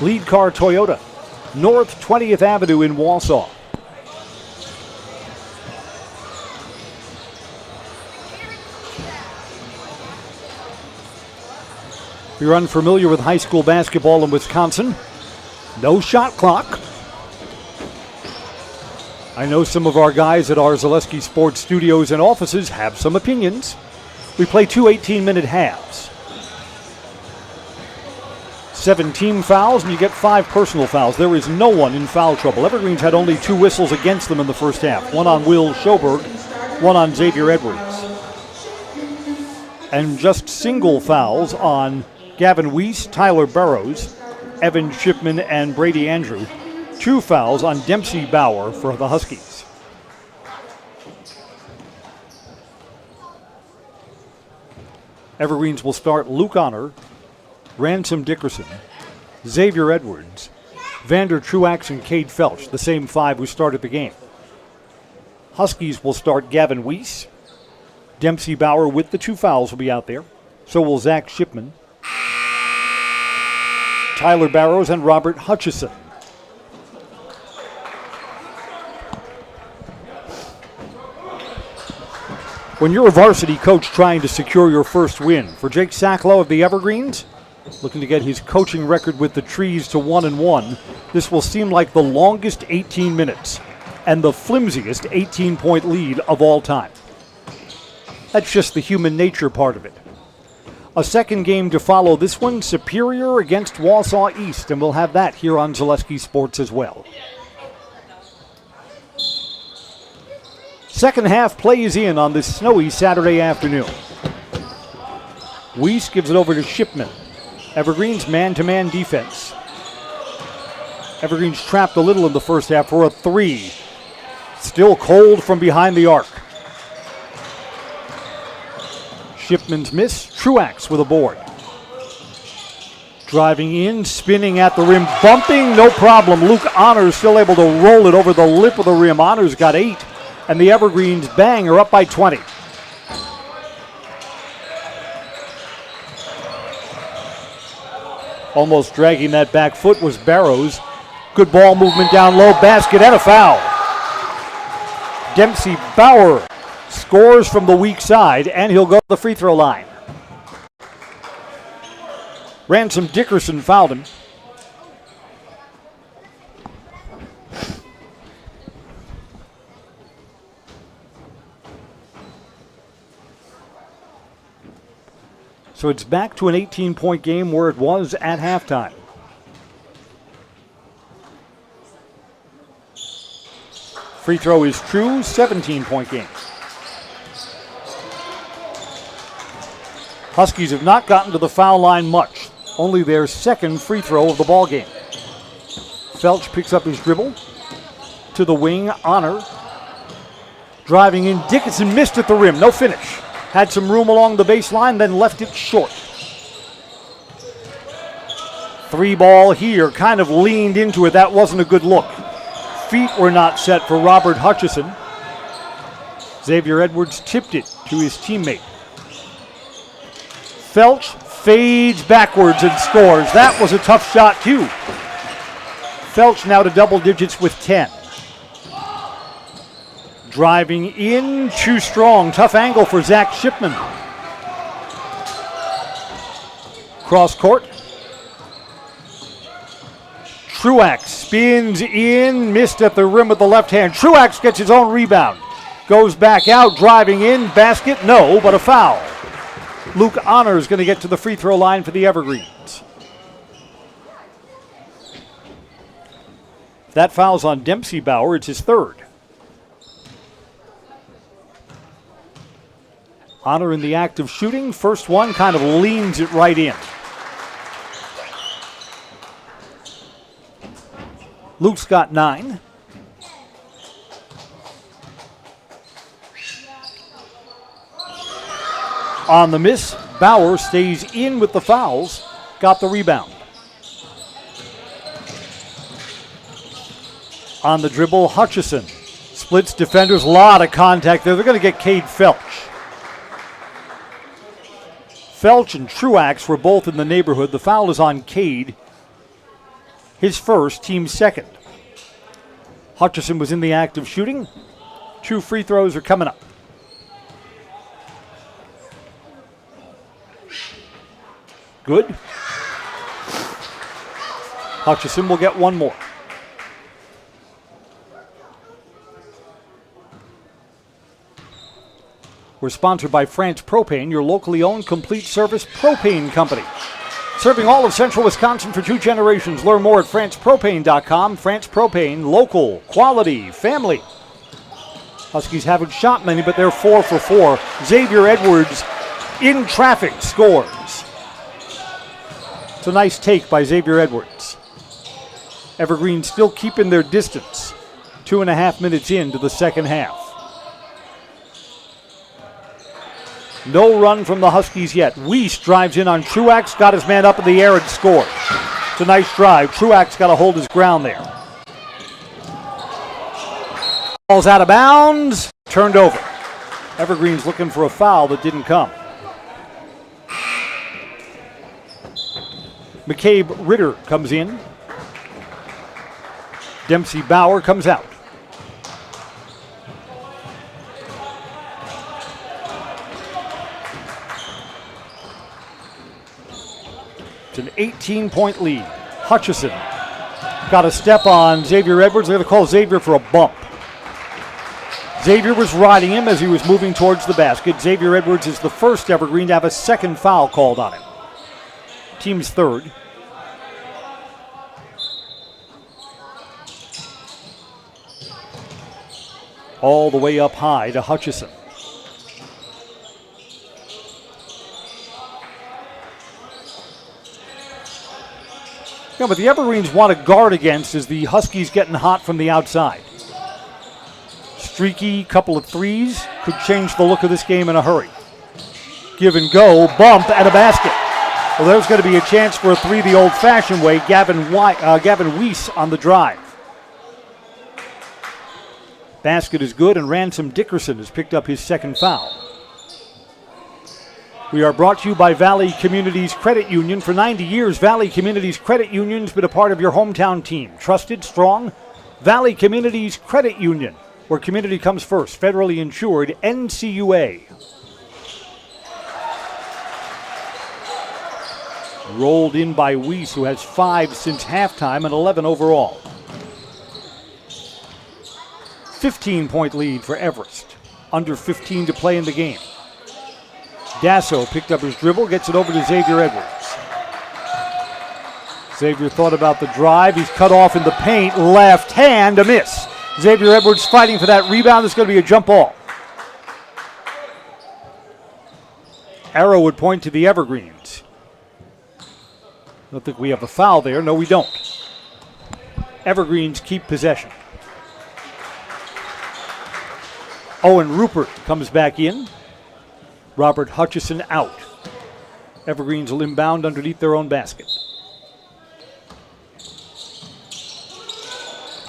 Lead Car Toyota, North 20th Avenue in Wausau. If you're unfamiliar with high school basketball in Wisconsin, no shot clock. I know some of our guys at our Zaleski Sports studios and offices have some opinions. We play two 18-minute halves. 7 team fouls, and you get 5 personal fouls. There is no one in foul trouble. Evergreens had only 2 whistles against them in the first half. One on Will Schoberg, one on Xavier Edwards. And just single fouls on Gavin Weiss, Tyler Burrows, Evan Shipman, and Brady Andrew. 2 fouls on Dempsey Bauer for the Huskies. Evergreens will start Luke Honor, Ransom Dickerson, Xavier Edwards, Vander Truax, and Cade Felch, the same 5 who started the game. Huskies will start Gavin Weiss. Dempsey Bauer with the 2 fouls will be out there. So will Zach Shipman, Tyler Barrows, and Robert Hutchison. When you're a varsity coach trying to secure your first win, for Jake Sacklow of the Evergreens, looking to get his coaching record with the Trees to 1-1, this will seem like the longest 18 minutes and the flimsiest 18-point lead of all time. That's just the human nature part of it. A second game to follow this one, Superior against Wausau East, and we'll have that here on Zaleski Sports as well. Second half plays in on this snowy Saturday afternoon. Weiss gives it over to Shipman. Evergreens man-to-man defense. Evergreens trapped a little in the first half for a 3. Still cold from behind the arc. Shipman's miss. Truax with a board. Driving in, spinning at the rim, bumping, no problem. Luke Honors still able to roll it over the lip of the rim. Honors got 8. And the Evergreens bang are up by 20. Almost dragging that back foot was Barrows. Good ball movement down low, basket and a foul. Dempsey Bauer scores from the weak side, and he'll go to the free throw line. Ransom Dickerson fouled him. So it's back to an 18-point game where it was at halftime. Free throw is true, 17-point game. Huskies have not gotten to the foul line much. Only their second free throw of the ball game. Felch picks up his dribble. To the wing, Honor. Driving in, Dickinson missed at the rim, no finish. Had some room along the baseline, then left it short. 3 ball here, kind of leaned into it. That wasn't a good look. Feet were not set for Robert Hutchison. Xavier Edwards tipped it to his teammate. Felch fades backwards and scores. That was a tough shot too. Felch now to double digits with 10. Driving in, too strong. Tough angle for Zach Shipman. Cross court. Truax spins in, missed at the rim with the left hand. Truax gets his own rebound. Goes back out, driving in, basket, no, but a foul. Luke Honor is going to get to the free throw line for the Evergreens. If that foul's on Dempsey Bauer, it's his 3rd. Honor in the act of shooting. First one kind of leans it right in. Luke's got 9. On the miss, Bauer stays in with the fouls. Got the rebound. On the dribble, Hutchison splits defenders. A lot of contact there. They're going to get Cade Felch. Felch and Truax were both in the neighborhood. The foul is on Cade. His first, team second. Hutchison was in the act of shooting. 2 free throws are coming up. Good. Hutchison will get one more. We're sponsored by France Propane, your locally owned complete service propane company. Serving all of central Wisconsin for 2 generations. Learn more at francepropane.com. France Propane, local, quality, family. Huskies haven't shot many, but they're 4 for 4. Xavier Edwards in traffic scores. It's a nice take by Xavier Edwards. Evergreen still keeping their distance. 2.5 minutes into the second half. No run from the Huskies yet. Weiss drives in on Truax, got his man up in the air and scored. It's a nice drive. Truax got to hold his ground there. Ball's out of bounds, turned over. Evergreen's looking for a foul that didn't come. McCabe Ritter comes in. Dempsey Bauer comes out. It's an 18-point lead. Hutchison got a step on Xavier Edwards. They're going to call Xavier for a bump. Xavier was riding him as he was moving towards the basket. Xavier Edwards is the first Evergreen to have a second foul called on him. Team's third. All the way up high to Hutchison. Yeah, but the Evergreens want to guard against is the Huskies getting hot from the outside. Streaky, couple of threes could change the look of this game in a hurry. Give and go, bump and a basket. Well, there's going to be a chance for a three the old-fashioned way. Gavin Weiss on the drive. Basket is good, and Ransom Dickerson has picked up his second foul. We are brought to you by Valley Communities Credit Union. For 90 years, Valley Communities Credit Union's been a part of your hometown team. Trusted, strong, Valley Communities Credit Union, where community comes first. Federally insured, NCUA. Rolled in by Weiss, who has 5 since halftime and 11 overall. 15-point lead for Everest. Under 15 to play in the game. Dasso picked up his dribble, gets it over to Xavier Edwards. Xavier thought about the drive. He's cut off in the paint. Left hand, a miss. Xavier Edwards fighting for that rebound. It's going to be a jump ball. Arrow would point to the Evergreens. Don't think we have a foul there. No, we don't. Evergreens keep possession. Owen Rupert comes back in. Robert Hutchison out. Evergreens will inbound underneath their own basket.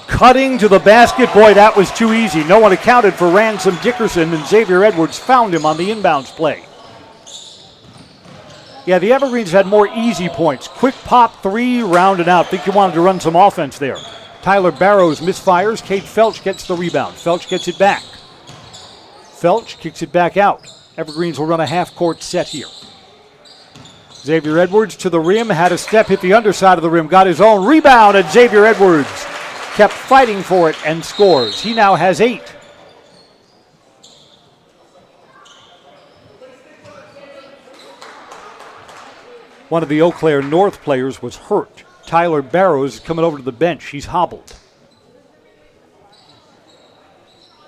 Cutting to the basket. Boy, that was too easy. No one accounted for Ransom Dickerson, and Xavier Edwards found him on the inbounds play. Yeah, the Evergreens had more easy points. Quick pop three, rounded out. Think you wanted to run some offense there. Tyler Barrows misfires. Cade Felch gets the rebound. Felch gets it back. Felch kicks it back out. Evergreens will run a half-court set here. Xavier Edwards to the rim, had a step, hit the underside of the rim, got his own rebound, and Xavier Edwards kept fighting for it and scores. He now has 8. One of the Eau Claire North players was hurt. Tyler Barrows is coming over to the bench. He's hobbled.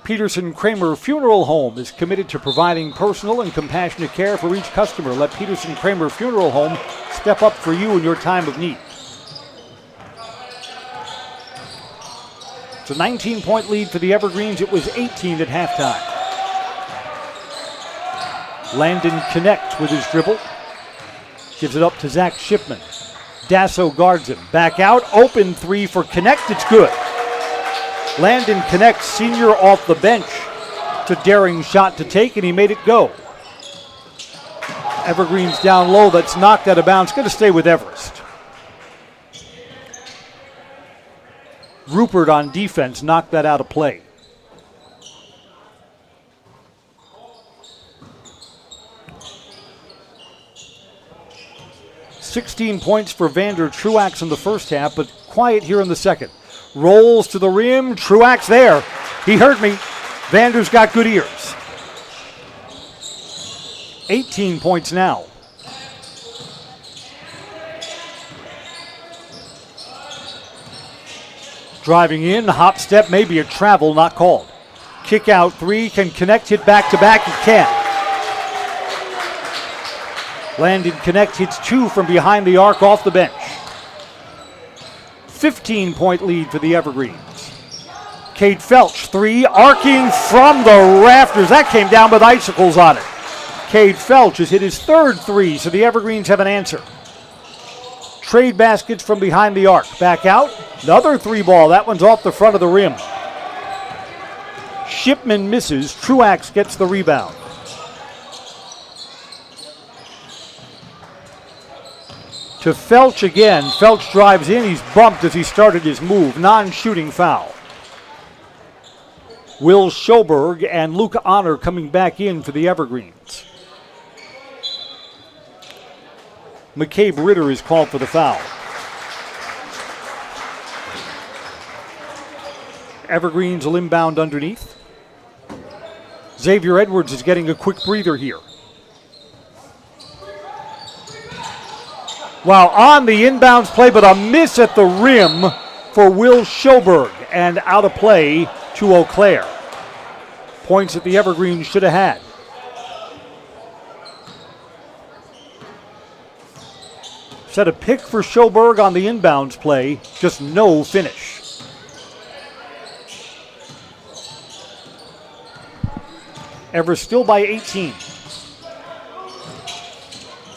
Peterson Kramer Funeral Home is committed to providing personal and compassionate care for each customer. Let Peterson Kramer Funeral Home step up for you in your time of need. It's a 19-point lead for the Evergreens. It was 18 at halftime. Landon connects with his dribble. Gives it up to Zach Shipman. Dasso guards him. Back out. Open three for Connect. It's good. Landon connects, senior off the bench. It's a daring shot to take, and he made it go. Evergreen's down low, that's knocked out of bounds. Going to stay with Everest. Rupert on defense knocked that out of play. $16 points for Vander Truax in the first half, but quiet here in the second. Rolls to the rim, Truax there. He heard me. Vander's got good ears. 18 points now. Driving in, hop step, maybe a travel, not called. Kick out three, can connect, hit back to back, he can. Landon connect, hits two from behind the arc off the bench. 15-point lead for the Evergreens. Cade Felch, three, arcing from the rafters. That came down with icicles on it. Cade Felch has hit his third three, so the Evergreens have an answer. Trade baskets from behind the arc. Back out, another three ball. That one's off the front of the rim. Shipman misses, Truax gets the rebound. To Felch again. Felch drives in. He's bumped as he started his move. Non-shooting foul. Will Schoberg and Luke Honor coming back in for the Evergreens. McCabe Ritter is called for the foul. Evergreens will inbound underneath. Xavier Edwards is getting a quick breather here. Wow, on the inbounds play, but a miss at the rim for Will Schoberg, and out of play to Eau Claire. Points that the Evergreens should have had. Set a pick for Schoberg on the inbounds play, just no finish. Everest still by 18.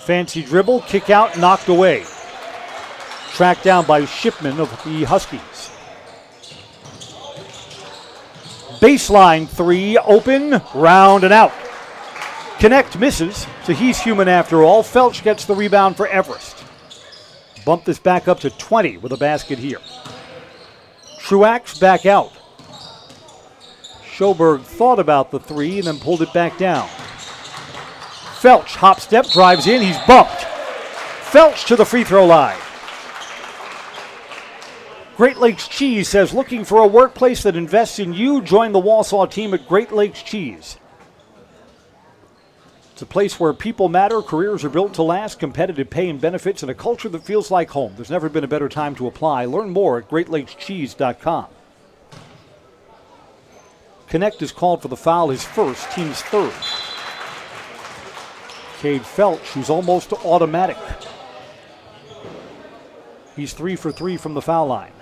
Fancy dribble, kick out, knocked away. Tracked down by Shipman of the Huskies. Baseline three, open, round and out. Connect misses, so he's human after all. Felch gets the rebound for Everest. Bump this back up to 20 with a basket here. Truax back out. Schoberg thought about the three and then pulled it back down. Felch, hop step, drives in, he's bumped. Felch to the free throw line. Great Lakes Cheese says, looking for a workplace that invests in you? Join the Wausau team at Great Lakes Cheese. It's a place where people matter, careers are built to last, competitive pay and benefits, and a culture that feels like home. There's never been a better time to apply. Learn more at greatlakescheese.com. Connect is called for the foul, his first, team's third. Cade Felch, who's almost automatic. He's 3 for 3 from the foul line.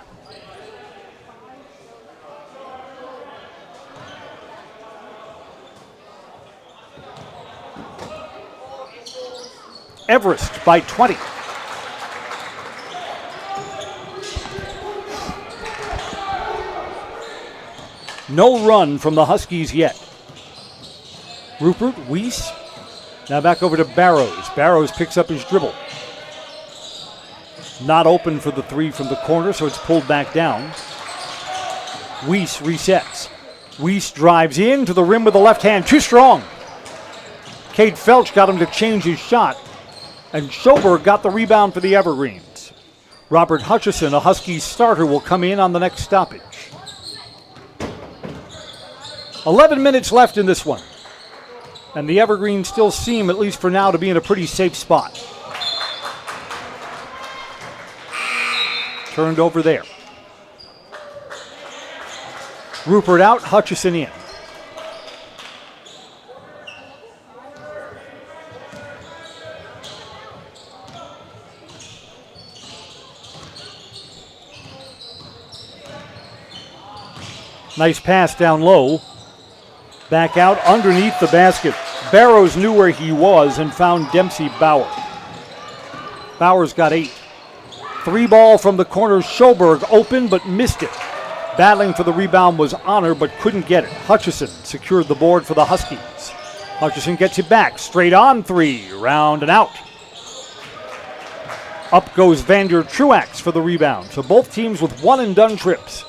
Everest by 20. No run from the Huskies yet. Rupert, Weiss. Now back over to Barrows. Barrows picks up his dribble. Not open for the three from the corner, so it's pulled back down. Weiss resets. Weiss drives in to the rim with the left hand. Too strong. Cade Felch got him to change his shot. And Schoberg got the rebound for the Evergreens. Robert Hutchison, a Huskies starter, will come in on the next stoppage. 11 minutes left in this one. And the Evergreens still seem, at least for now, to be in a pretty safe spot. Turned over there. Rupert out, Hutchison in. Nice pass down low. Back out underneath the basket. Barrows knew where he was and found Dempsey Bauer. Bauer's got 8. Three ball from the corner. Schoberg open but missed it. Battling for the rebound was Honor, but couldn't get it. Hutchison secured the board for the Huskies. Hutchison gets it back. Straight on three. Round and out. Up goes Vander Truax for the rebound. So both teams with one-and-done trips.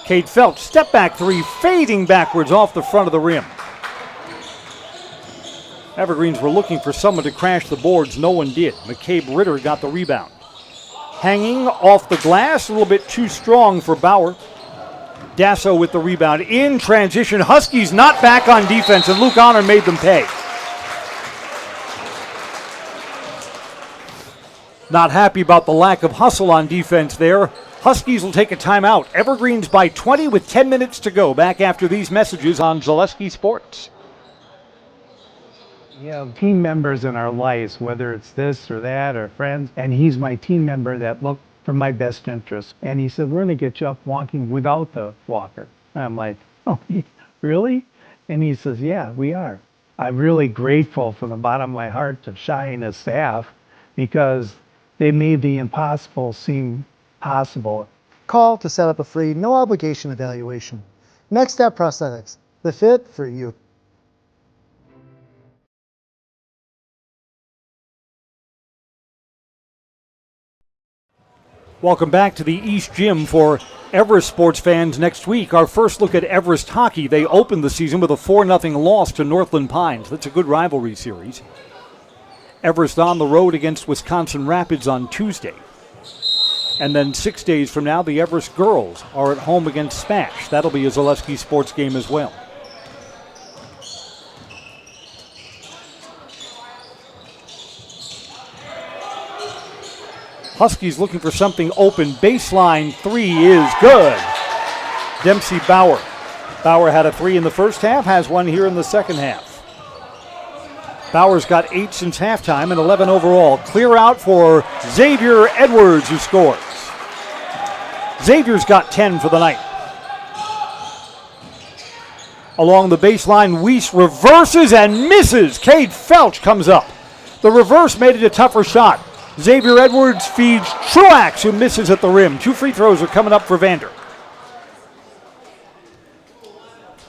Cade Felch, step-back three, fading backwards off the front of the rim. Evergreens were looking for someone to crash the boards. No one did. McCabe Ritter got the rebound. Hanging off the glass, a little bit too strong for Bauer. Dasso with the rebound in transition. Huskies not back on defense, and Luke Honor made them pay. Not happy about the lack of hustle on defense there. Huskies will take a timeout. Evergreens by 20 with 10 minutes to go. Back after these messages on Zaleski Sports. We have team members in our lives, whether it's this or that or friends, and he's my team member that looked for my best interest. And he said, we're going to get you up walking without the walker. And I'm like, oh, really? And he says, yeah, we are. I'm really grateful from the bottom of my heart to Shai and his staff because they made the impossible seem possible. Call to set up a free, no obligation evaluation. Next Step Prosthetics, the fit for you. Welcome back to the East Gym for Everest sports fans. Next week, our first look at Everest hockey. They opened the season with a 4-0 loss to Northland Pines. That's a good rivalry series. Everest on the road against Wisconsin Rapids on Tuesday. And then 6 days from now, the Everest girls are at home against Smash. That'll be a Zaleski sports game as well. Huskies looking for something open. Baseline three is good. Dempsey Bauer. Bauer had a three in the first half, has one here in the second half. Bauer's got 8 since halftime and 11 overall. Clear out for Xavier Edwards, who scores. Xavier's got 10 for the night. Along the baseline, Weiss reverses and misses. Cade Felch comes up. The reverse made it a tougher shot. Xavier Edwards feeds Truax, who misses at the rim. 2 free throws are coming up for Vander.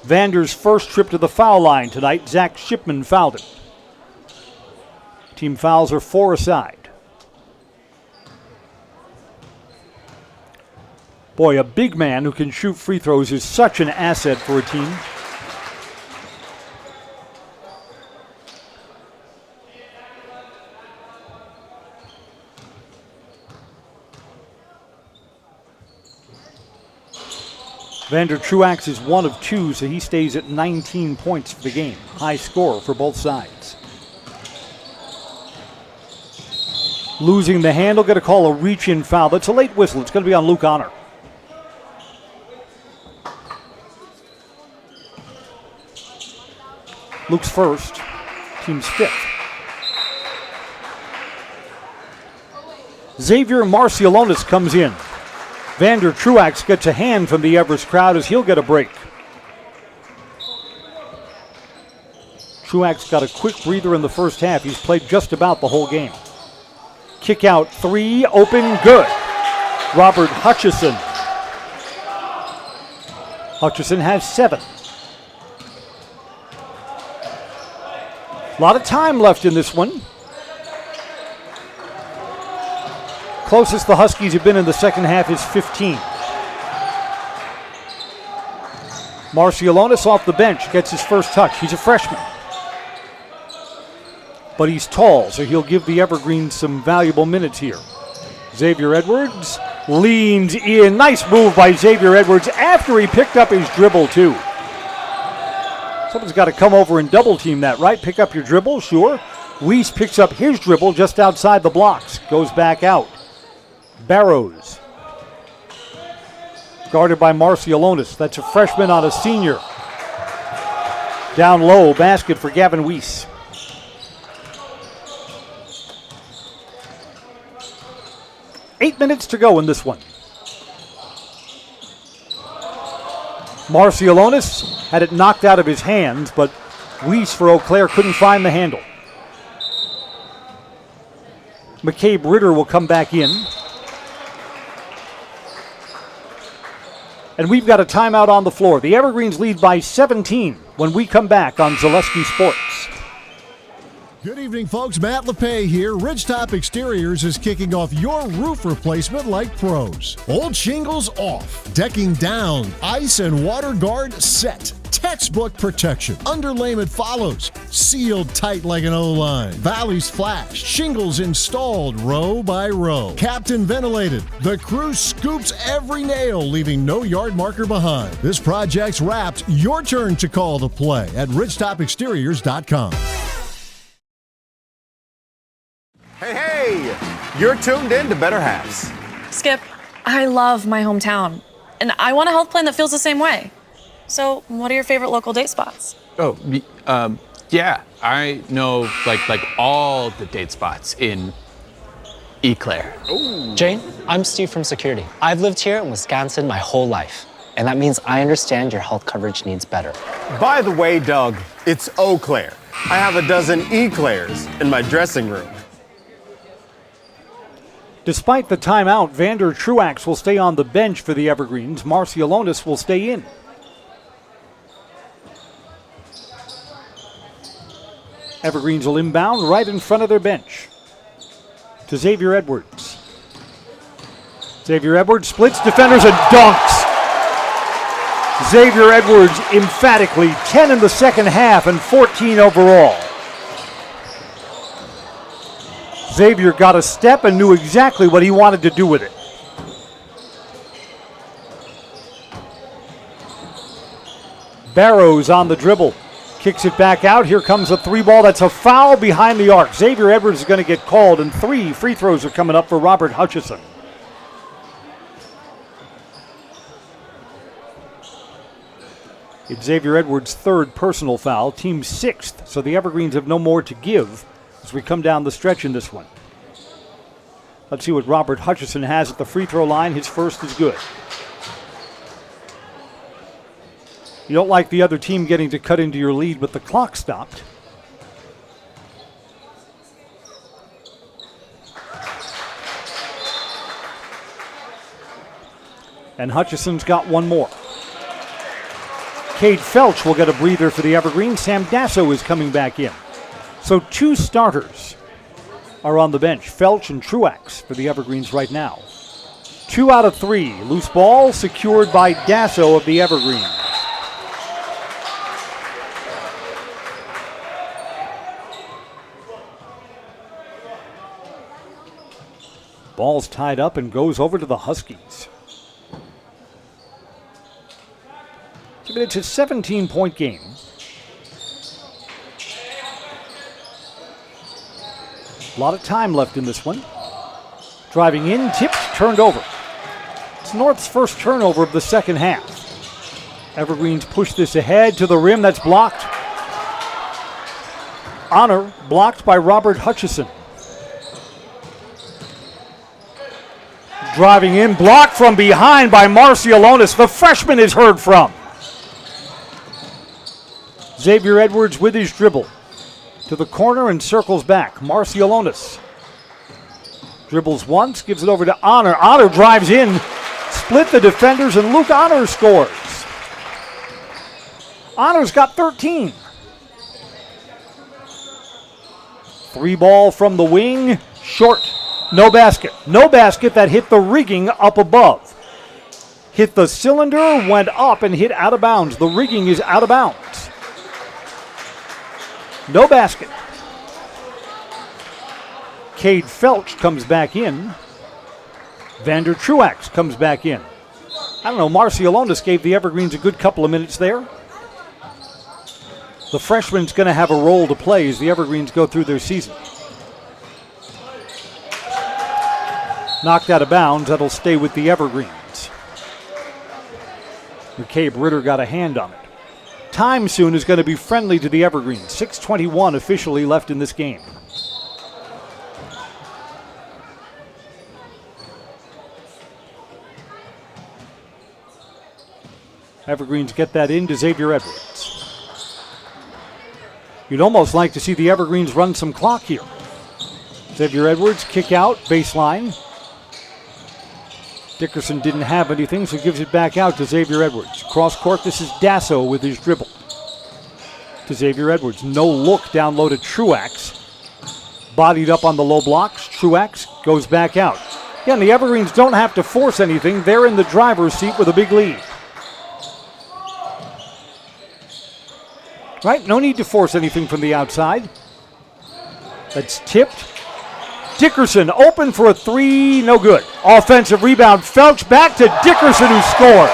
Vander's first trip to the foul line tonight. Zach Shipman fouled him. Team fouls are 4 aside. Boy, a big man who can shoot free throws is such an asset for a team. Vander Truax is 1 of 2, so he stays at 19 points for the game. High score for both sides. Losing the handle, going to call a reach-in foul. That's a late whistle. It's going to be on Luke Honor. Luke's first, team's 5th. Xavier Marcialonis comes in. Vander Truax gets a hand from the Everest crowd as he'll get a break. Truax got a quick breather in the first half. He's played just about the whole game. Kick out three, open, good. Robert Hutchison. Hutchison has 7. A lot of time left in this one. Closest the Huskies have been in the second half is 15. Marcialonis off the bench gets his first touch. He's a freshman. But he's tall, so he'll give the Evergreens some valuable minutes here. Xavier Edwards leans in. Nice move by Xavier Edwards after he picked up his dribble, too. Someone's got to come over and double team that, right? Pick up your dribble, sure. Weiss picks up his dribble just outside the blocks. Goes back out. Barrows. Guarded by Marcialonis. That's a freshman on a senior. Down low, basket for Gavin Weiss. Eight minutes to go in this one. Marcialonis had it knocked out of his hands, but Weiss for Eau Claire couldn't find the handle. McCabe Ritter will come back in. And we've got a timeout on the floor. The Evergreens lead by 17 when we come back on Zaleski Sports. Good evening, folks. Matt LePay here. Ridgetop Exteriors is kicking off your roof replacement like pros. Old shingles off, decking down, ice and water guard set. Textbook protection. Underlayment follows. Sealed tight like an O-line. Valleys flashed. Shingles installed row by row. Captain ventilated. The crew scoops every nail, leaving no yard marker behind. This project's wrapped. Your turn to call the play at ridgetopexteriors.com. Hey, you're tuned in to Better Halves. Skip, I love my hometown, and I want a health plan that feels the same way. So, what are your favorite local date spots? Oh, yeah, I know like all the date spots in Eau Claire. Jane, I'm Steve from security. I've lived here in Wisconsin my whole life, and that means I understand your health coverage needs better. By the way, Doug, it's Eau Claire. I have a dozen Eclairs in my dressing room. Despite the timeout, Vander Truax will stay on the bench for the Evergreens. Marcialonis will stay in. Evergreens will inbound right in front of their bench to Xavier Edwards. Xavier Edwards splits defenders and dunks. Xavier Edwards emphatically 10 in the second half and 14 overall. Xavier got a step and knew exactly what he wanted to do with it. Barrows on the dribble. Kicks it back out. Here comes a three ball. That's a foul behind the arc. Xavier Edwards is going to get called, and 3 free throws are coming up for Robert Hutchison. It's Xavier Edwards' third personal foul, team 6th, so the Evergreens have no more to give as we come down the stretch in this one. Let's see what Robert Hutchison has at the free throw line. His first is good. You don't like the other team getting to cut into your lead, but the clock stopped. And Hutchison's got one more. Cade Felch will get a breather for the Evergreen. Sam Dasso is coming back in. So 2 starters are on the bench. Felch and Truax for the Evergreens right now. 2 out of 3. Loose ball secured by Dasso of the Evergreens. Ball's tied up and goes over to the Huskies. It's a 17-point game. A lot of time left in this one. Driving in, tipped, turned over. It's North's first turnover of the second half. Evergreens push this ahead to the rim. That's blocked. Honor blocked by Robert Hutchison. Driving in, blocked from behind by Marcialonis. The freshman is heard from. Xavier Edwards with his dribble. To the corner and circles back. Marcialonis. Dribbles once, gives it over to Honor. Honor drives in, split the defenders, and Luke Honor scores. Honor's got 13. 3 ball from the wing, short. No basket. No basket. That hit the rigging up above. Hit the cylinder, went up and hit out of bounds. The rigging is out of bounds. No basket. Cade Felch comes back in. Vander Truax comes back in. I don't know, Marcialonis gave the Evergreens a good couple of minutes there. The freshman's going to have a role to play as the Evergreens go through their season. Knocked out of bounds. That'll stay with the Evergreens. McCabe Ritter got a hand on it. Time soon is going to be friendly to the Evergreens. 6:21 officially left in this game. Evergreens get that in to Xavier Edwards. You'd almost like to see the Evergreens run some clock here. Xavier Edwards, kick out, baseline. Dickerson didn't have anything, so gives it back out to Xavier Edwards. Cross court, this is Dasso with his dribble. To Xavier Edwards. No look down low to Truax. Bodied up on the low blocks. Truax goes back out. Again, the Evergreens don't have to force anything. They're in the driver's seat with a big lead. Right, no need to force anything from the outside. That's tipped. Dickerson open for a three, no good. Offensive rebound, Felch back to Dickerson who scores.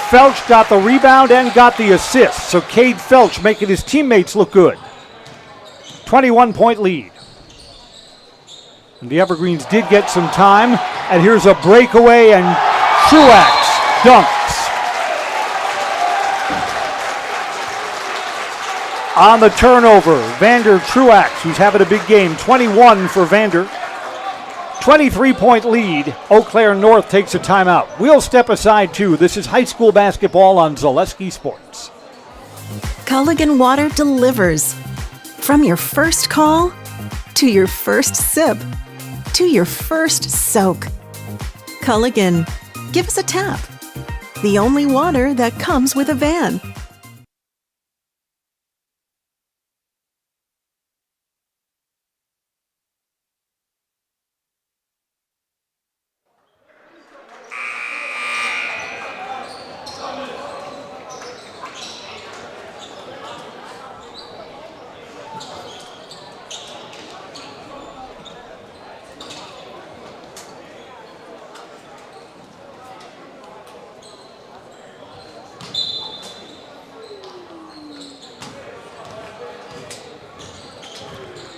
Felch got the rebound and got the assist, so Cade Felch making his teammates look good. 21-point lead. And the Evergreens did get some time, and here's a breakaway, and Truax dunks. On the turnover, Vander Truax, who's having a big game. 21 for Vander. 23-point lead. Eau Claire North takes a timeout. We'll step aside, too. This is high school basketball on Zaleski Sports. Culligan Water delivers. From your first call, to your first sip, to your first soak. Culligan, give us a tap. The only water that comes with a van.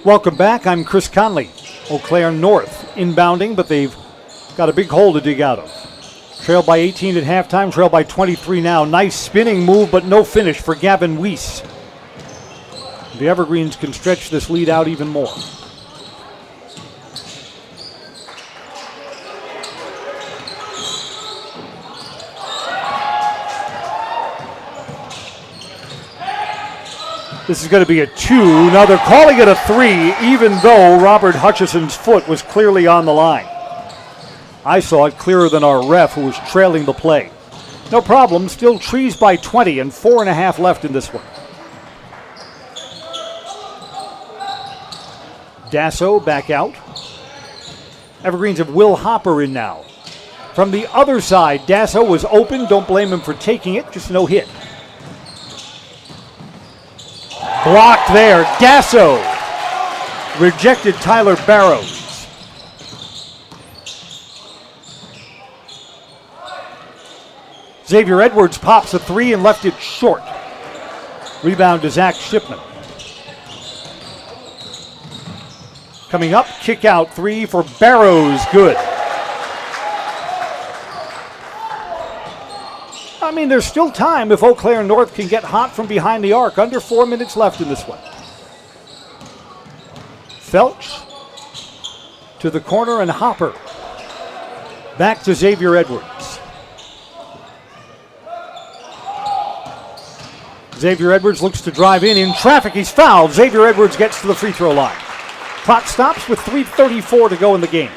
Welcome back. I'm Chris Conley. Eau Claire North inbounding, but they've got a big hole to dig out of. Trailed by 18 at halftime, trailed by 23 now. Nice spinning move, but no finish for Gavin Weiss. The Evergreens can stretch this lead out even more. This is going to be a 2. Now they're calling it a 3, even though Robert Hutchison's foot was clearly on the line. I saw it clearer than our ref, who was trailing the play. No problem, still Trees by 20 and 4.5 left in this one. Dasso back out. Evergreens have Will Hopper in now. From the other side, Dasso was open. Don't blame him for taking it, just no hit. Blocked there. Dasso rejected Tyler Barrows. Xavier Edwards pops a 3 and left it short. Rebound to Zach Shipman. Coming up, kick out 3 for Barrows. Good. I mean, there's still time if Eau Claire North can get hot from behind the arc. Under 4 minutes left in this one. Felch to the corner and Hopper. Back to Xavier Edwards. Xavier Edwards looks to drive in traffic. He's fouled. Xavier Edwards gets to the free throw line. Clock stops with 3:34 to go in the game.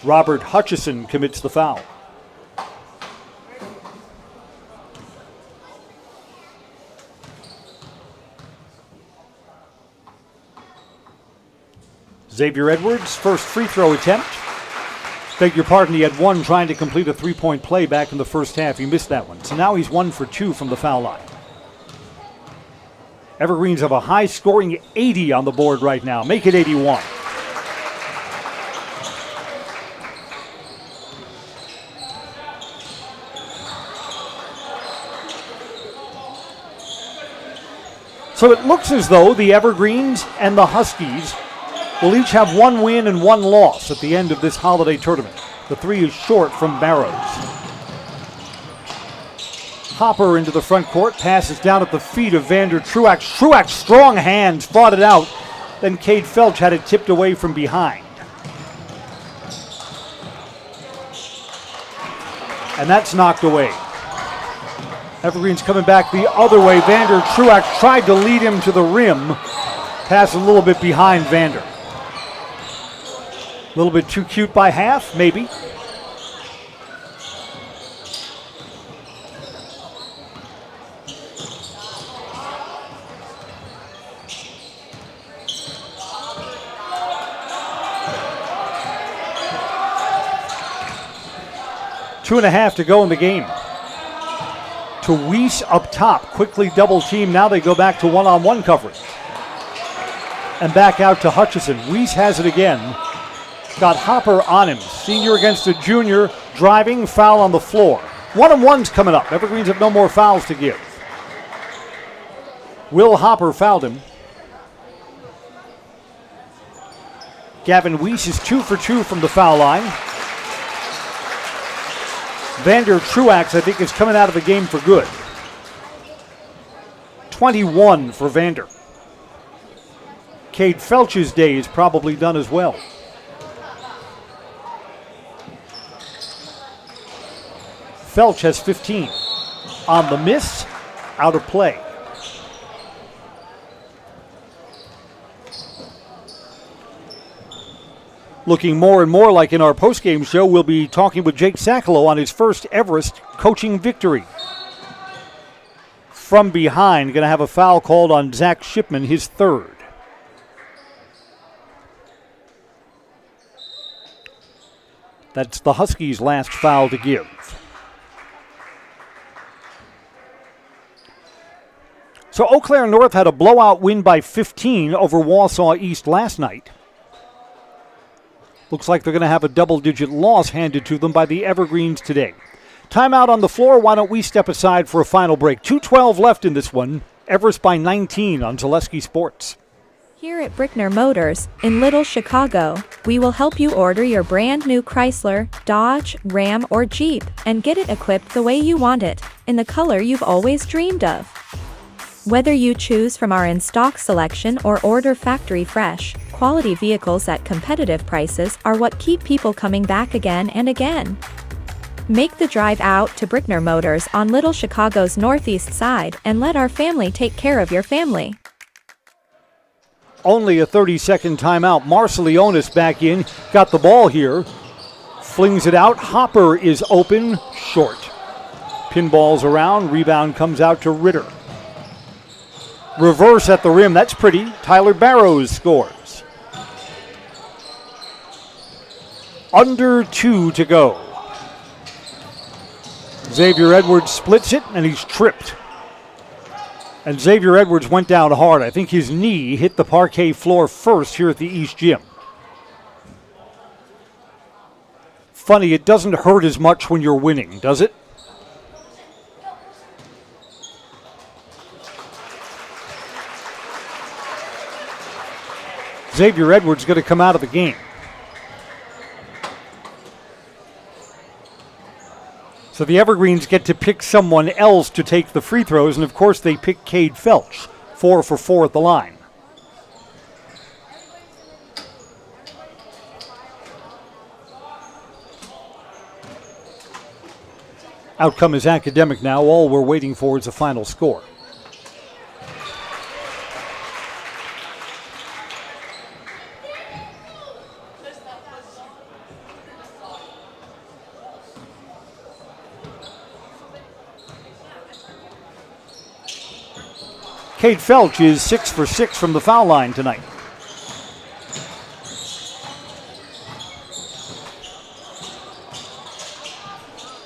Robert Hutchison commits the foul. Xavier Edwards, first free throw attempt. Beg your pardon, he had one trying to complete a three-point play back in the first half. He missed that one. So now he's 1 for 2 from the foul line. Evergreens have a high-scoring 80 on the board right now. Make it 81. So it looks as though the Evergreens and the Huskies will each have 1 win and 1 loss at the end of this holiday tournament. The 3 is short from Barrows. Hopper into the front court, passes down at the feet of Vander Truax. Truax, strong hands, fought it out. Then Cade Felch had it tipped away from behind. And that's knocked away. Evergreens coming back the other way. Vander Truax tried to lead him to the rim. Pass a little bit behind Vander. A little bit too cute by half, maybe. Two and a half to go in the game. To Weiss up top, quickly double team. Now they go back to one-on-one coverage. And back out to Hutchison. Weiss has it again. Got Hopper on him. Senior against a junior. Driving, foul on the floor. One-on-one's coming up. Evergreens have no more fouls to give. Will Hopper fouled him. Gavin Weiss is 2 for 2 from the foul line. Vander Truax, I think, is coming out of the game for good. 21 for Vander. Cade Felch's day is probably done as well. Felch has 15. On the miss, out of play. Looking more and more like in our postgame show, we'll be talking with Jake Sacolo on his first Everest coaching victory. From behind, going to have a foul called on Zach Shipman, his third. That's the Huskies' last foul to give. So Eau Claire North had a blowout win by 15 over Wausau East last night. Looks like they're going to have a double-digit loss handed to them by the Evergreens today. Timeout on the floor. Why don't we step aside for a final break? 2:12 left in this one. Everest by 19 on Zaleski Sports. Here at Brickner Motors, in Little Chicago, we will help you order your brand new Chrysler, Dodge, Ram, or Jeep and get it equipped the way you want it, in the color you've always dreamed of. Whether you choose from our in-stock selection or order factory fresh, quality vehicles at competitive prices are what keep people coming back again and again. Make the drive out to Brickner Motors on Little Chicago's northeast side and let our family take care of your family. Only a 30-second timeout. Marcelionis back in, got the ball here, flings it out. Hopper is open, short. Pinballs around, rebound comes out to Ritter. Reverse at the rim, that's pretty. Tyler Barrows scores. Under 2 to go. Xavier Edwards splits it, and he's tripped. And Xavier Edwards went down hard. I think his knee hit the parquet floor first here at the East Gym. Funny, it doesn't hurt as much when you're winning, does it? Xavier Edwards going to come out of the game. So the Evergreens get to pick someone else to take the free throws, and of course they pick Cade Felch, 4 for 4 at the line. Outcome is academic now. All we're waiting for is a final score. Cade Felch is 6 for 6 from the foul line tonight.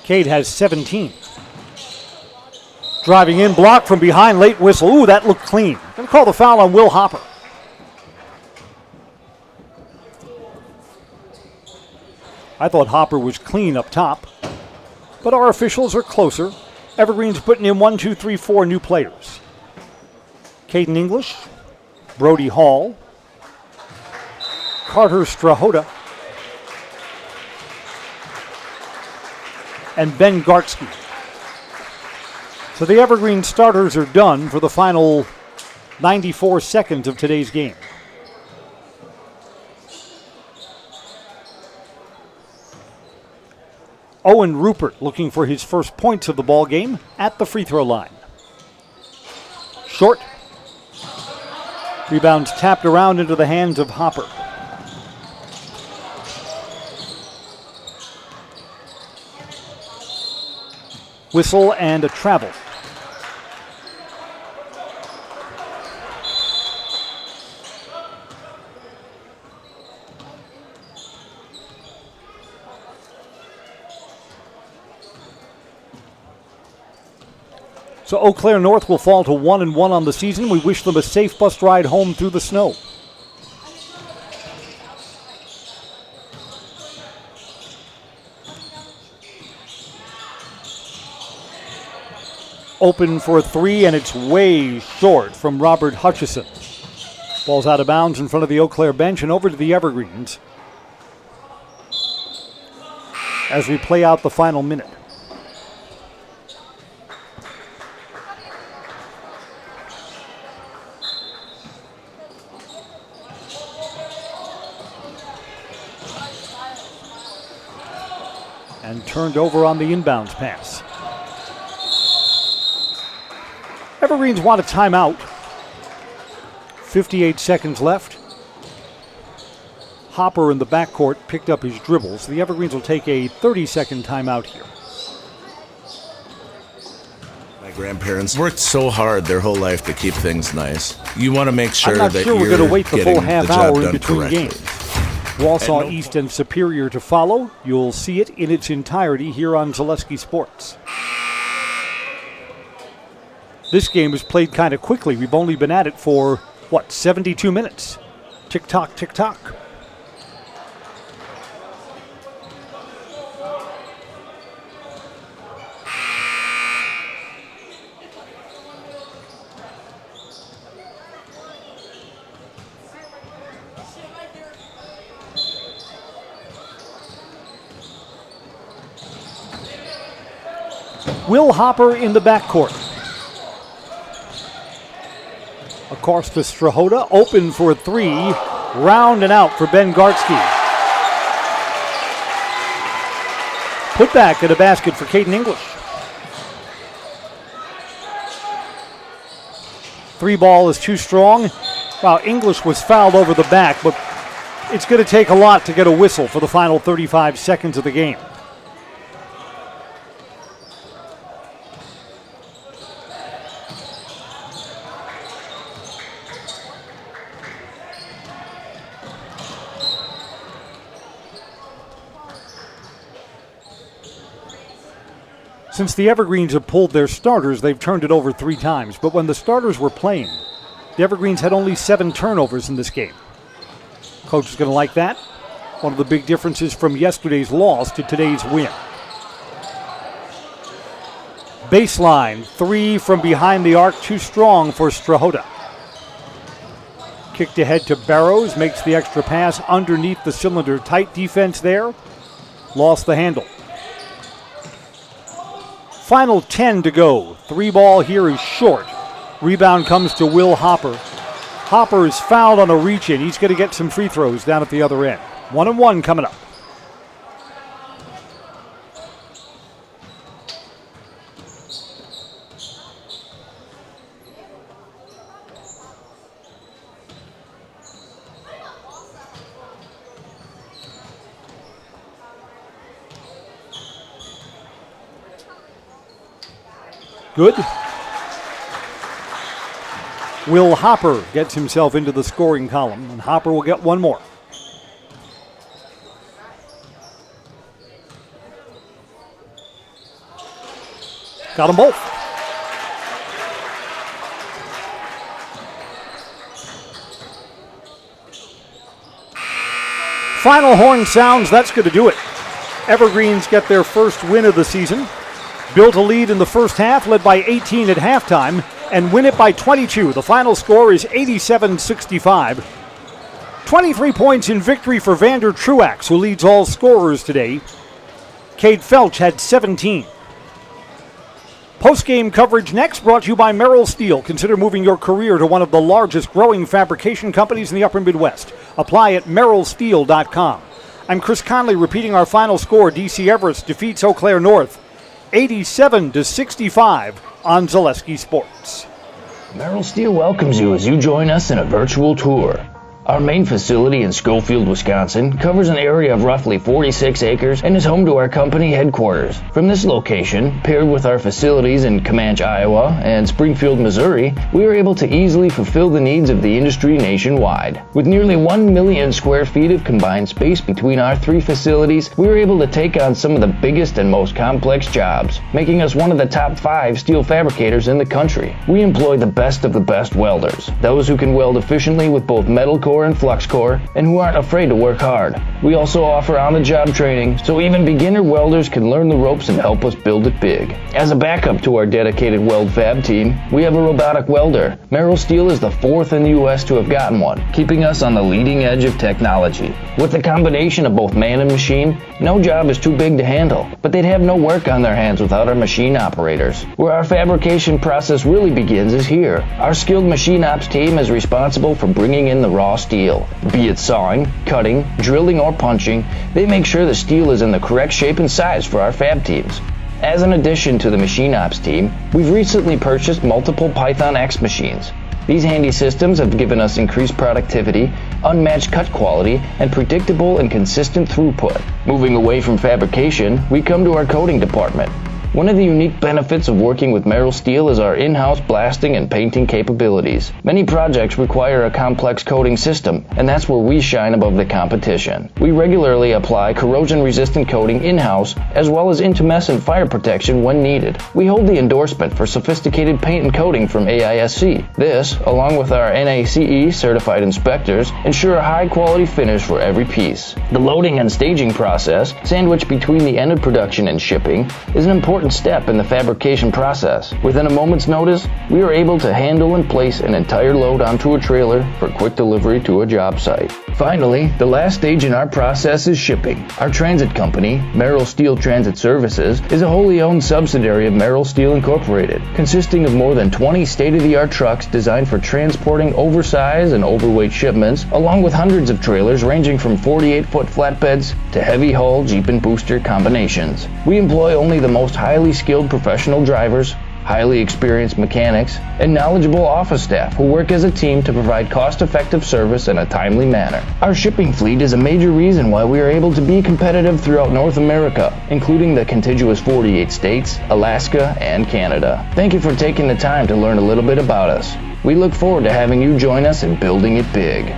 Cade has 17. Driving in, blocked from behind, late whistle. Ooh, that looked clean. Going to call the foul on Will Hopper. I thought Hopper was clean up top, but our officials are closer. Evergreen's putting in 1, 2, 3, 4 new players. Caden English, Brody Hall, Carter Strahota, and Ben Gartsky. So the Evergreen starters are done for the final 94 seconds of today's game. Owen Rupert looking for his first points of the ball game at the free throw line. Short. Rebounds tapped around into the hands of Hopper. whistle, and a travel. So Eau Claire North will fall to 1-1 on the season. We wish them a safe bus ride home through the snow. Open for a three, and it's way short from Robert Hutchison. Ball's out of bounds in front of the Eau Claire bench and over to the Evergreens as we play out the final minute. And turned over on the inbounds pass. Evergreens want a timeout. 58 seconds left. Hopper in the backcourt picked up his dribbles. The Evergreens will take a 30-second timeout here. My grandparents worked so hard their whole life to keep things nice. You want to make sure that we're you're going to wait the full half hour in between correctly. games. Wausau East and Superior to follow. You'll see it in its entirety here on Zaleski Sports. This game is played kind of quickly. We've only been at it for, 72 minutes? Tick-tock, tick-tock. Will Hopper in the backcourt. Across to Strahota, open for a three. Round and out for Ben Gartsky. Put back at a basket for Caden English. Three ball is too strong. Wow, English was fouled over the back, but it's going to take a lot to get a whistle for the final 35 seconds of the game. Since the Evergreens have pulled their starters, they've turned it over 3 times. But when the starters were playing, the Evergreens had only 7 turnovers in this game. Coach is going to like that. One of the big differences from yesterday's loss to today's win. Baseline, 3 from behind the arc, too strong for Strahota. Kicked ahead to Barrows, makes the extra pass underneath the cylinder. Tight defense there. Lost the handle. Final 10 to go. 3 ball here is short. Rebound comes to Will Hopper. Hopper is fouled on a reach-in. He's going to get some free throws down at the other end. 1-1 coming up. Good. Will Hopper gets himself into the scoring column, and Hopper will get one more. Got them both. Final horn sounds, that's going to do it. Evergreens get their first win of the season. Built a lead in the first half, led by 18 at halftime, and win it by 22. The final score is 87-65. 23 points in victory for Vander Truax, who leads all scorers today. Cade Felch had 17. Postgame coverage next, brought to you by Merrill Steel. Consider moving your career to one of the largest growing fabrication companies in the upper Midwest. Apply at merrillsteel.com. I'm Chris Conley repeating our final score. DC Everest defeats Eau Claire North 87-65 on Zaleski Sports. Merrill Steel welcomes you as you join us in a virtual tour. Our main facility in Schofield, Wisconsin covers an area of roughly 46 acres and is home to our company headquarters. From this location, paired with our facilities in Comanche, Iowa and Springfield, Missouri, we are able to easily fulfill the needs of the industry nationwide. With nearly 1 million square feet of combined space between our 3 facilities, we are able to take on some of the biggest and most complex jobs, making us one of the top 5 steel fabricators in the country. We employ the best of the best welders, those who can weld efficiently with both metal core and flux core, and who aren't afraid to work hard. We also offer on-the-job training, so even beginner welders can learn the ropes and help us build it big. As a backup to our dedicated weld fab team, we have a robotic welder. Merrill Steel is the 4th in the U.S. to have gotten one, keeping us on the leading edge of technology. With the combination of both man and machine, no job is too big to handle, but they'd have no work on their hands without our machine operators. Where our fabrication process really begins is here. Our skilled machine ops team is responsible for bringing in the raw steel. Be it sawing, cutting, drilling, or punching, they make sure the steel is in the correct shape and size for our fab teams. As an addition to the machine ops team, we've recently purchased multiple Python X machines. These handy systems have given us increased productivity, unmatched cut quality, and predictable and consistent throughput. Moving away from fabrication, we come to our coating department. One of the unique benefits of working with Merrill Steel is our in-house blasting and painting capabilities. Many projects require a complex coating system, and that's where we shine above the competition. We regularly apply corrosion-resistant coating in-house, as well as intumescent fire protection when needed. We hold the endorsement for sophisticated paint and coating from AISC. This, along with our NACE certified inspectors, ensure a high-quality finish for every piece. The loading and staging process, sandwiched between the end of production and shipping, is an important step in the fabrication process. Within a moment's notice, we are able to handle and place an entire load onto a trailer for quick delivery to a job site. Finally, the last stage in our process is shipping. Our transit company, Merrill Steel Transit Services, is a wholly owned subsidiary of Merrill Steel Incorporated, consisting of more than 20 state-of-the-art trucks designed for transporting oversized and overweight shipments, along with hundreds of trailers ranging from 48-foot flatbeds to heavy-haul Jeep and booster combinations. We employ only the most highly skilled professional drivers, highly experienced mechanics, and knowledgeable office staff who work as a team to provide cost-effective service in a timely manner. Our shipping fleet is a major reason why we are able to be competitive throughout North America, including the contiguous 48 states, Alaska, and Canada. Thank you for taking the time to learn a little bit about us. We look forward to having you join us in building it big.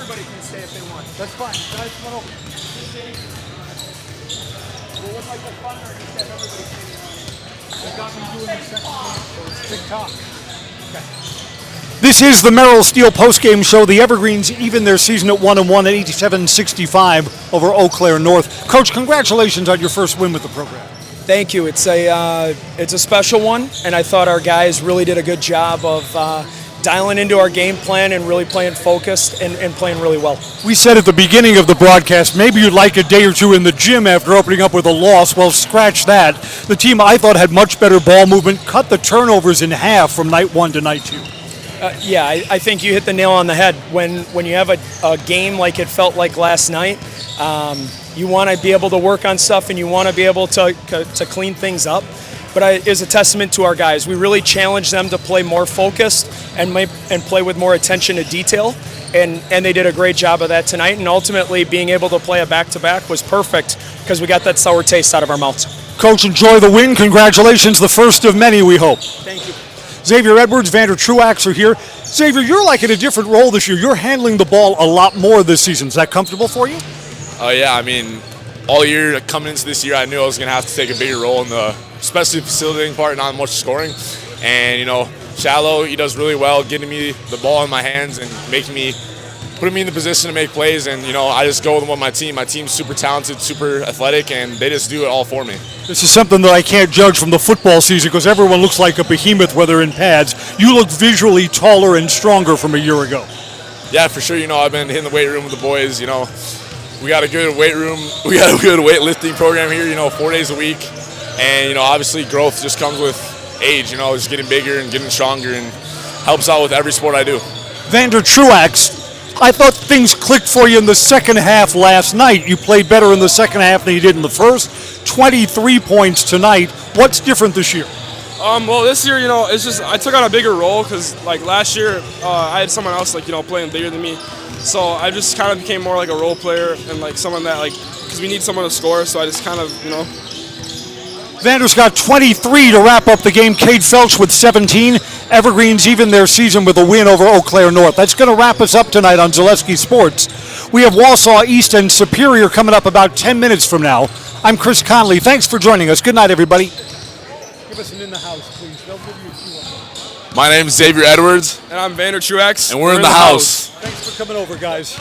Everybody can stay if they want. That's fine. Guys, come on over. We'll look like the Thunder just have everybody standing on it. They got me doing the second game, so it's TikTok. Okay. This is the Merrill Steel postgame show. The Evergreens even their season at 1-1 at 87-65 over Eau Claire North. Coach, congratulations on your first win with the program. Thank you. It's a special one, and I thought our guys really did a good job of dialing into our game plan and really playing focused and playing really well. We said at the beginning of the broadcast, maybe you'd like a day or two in the gym after opening up with a loss. Well, scratch that. The team, I thought, had much better ball movement, cut the turnovers in half from night one to night two. Yeah, I think you hit the nail on the head. When you have a game like it felt like last night, you want to be able to work on stuff and you want to be able to clean things up. But it's a testament to our guys. We really challenged them to play more focused and play with more attention to detail, and they did a great job of that tonight. And ultimately, being able to play a back-to-back was perfect because we got that sour taste out of our mouths. Coach, enjoy the win. Congratulations, the first of many, we hope. Thank you. Xavier Edwards, Vander Truax are here. Xavier, you're like in a different role this year. You're handling the ball a lot more this season. Is that comfortable for you? Yeah, I mean, all year coming into this year, I knew I was going to have to take a bigger role in the, especially the facilitating part, not much scoring. And, Shallow, he does really well getting me the ball in my hands and putting me in the position to make plays. And, I just go with my team's super talented, super athletic, and they just do it all for me. This is something that I can't judge from the football season because everyone looks like a behemoth when they're in pads. You look visually taller and stronger from a year ago. Yeah, for sure. I've been hitting the weight room with the boys. We got a good weight room. We got a good weightlifting program here, 4 days a week. And, obviously growth just comes with age, just getting bigger and getting stronger and helps out with every sport I do. Vander Truax, I thought things clicked for you in the second half last night. You played better in the second half than you did in the first. 23 points tonight. What's different this year? Well, this year, it's just I took on a bigger role because, last year, I had someone else, playing bigger than me. So I just kind of became more like a role player and, someone that, because we need someone to score, so I just kind of, Vander's got 23 to wrap up the game. Cade Felch with 17. Evergreens even their season with a win over Eau Claire North. That's going to wrap us up tonight on Zaleski Sports. We have Wausau East and Superior coming up about 10 minutes from now. I'm Chris Conley. Thanks for joining us. Good night, everybody. Give us an in the house, please. They'll give you a few. My name is Xavier Edwards. And I'm Vander Truax. And we're in the house. Thanks for coming over, guys.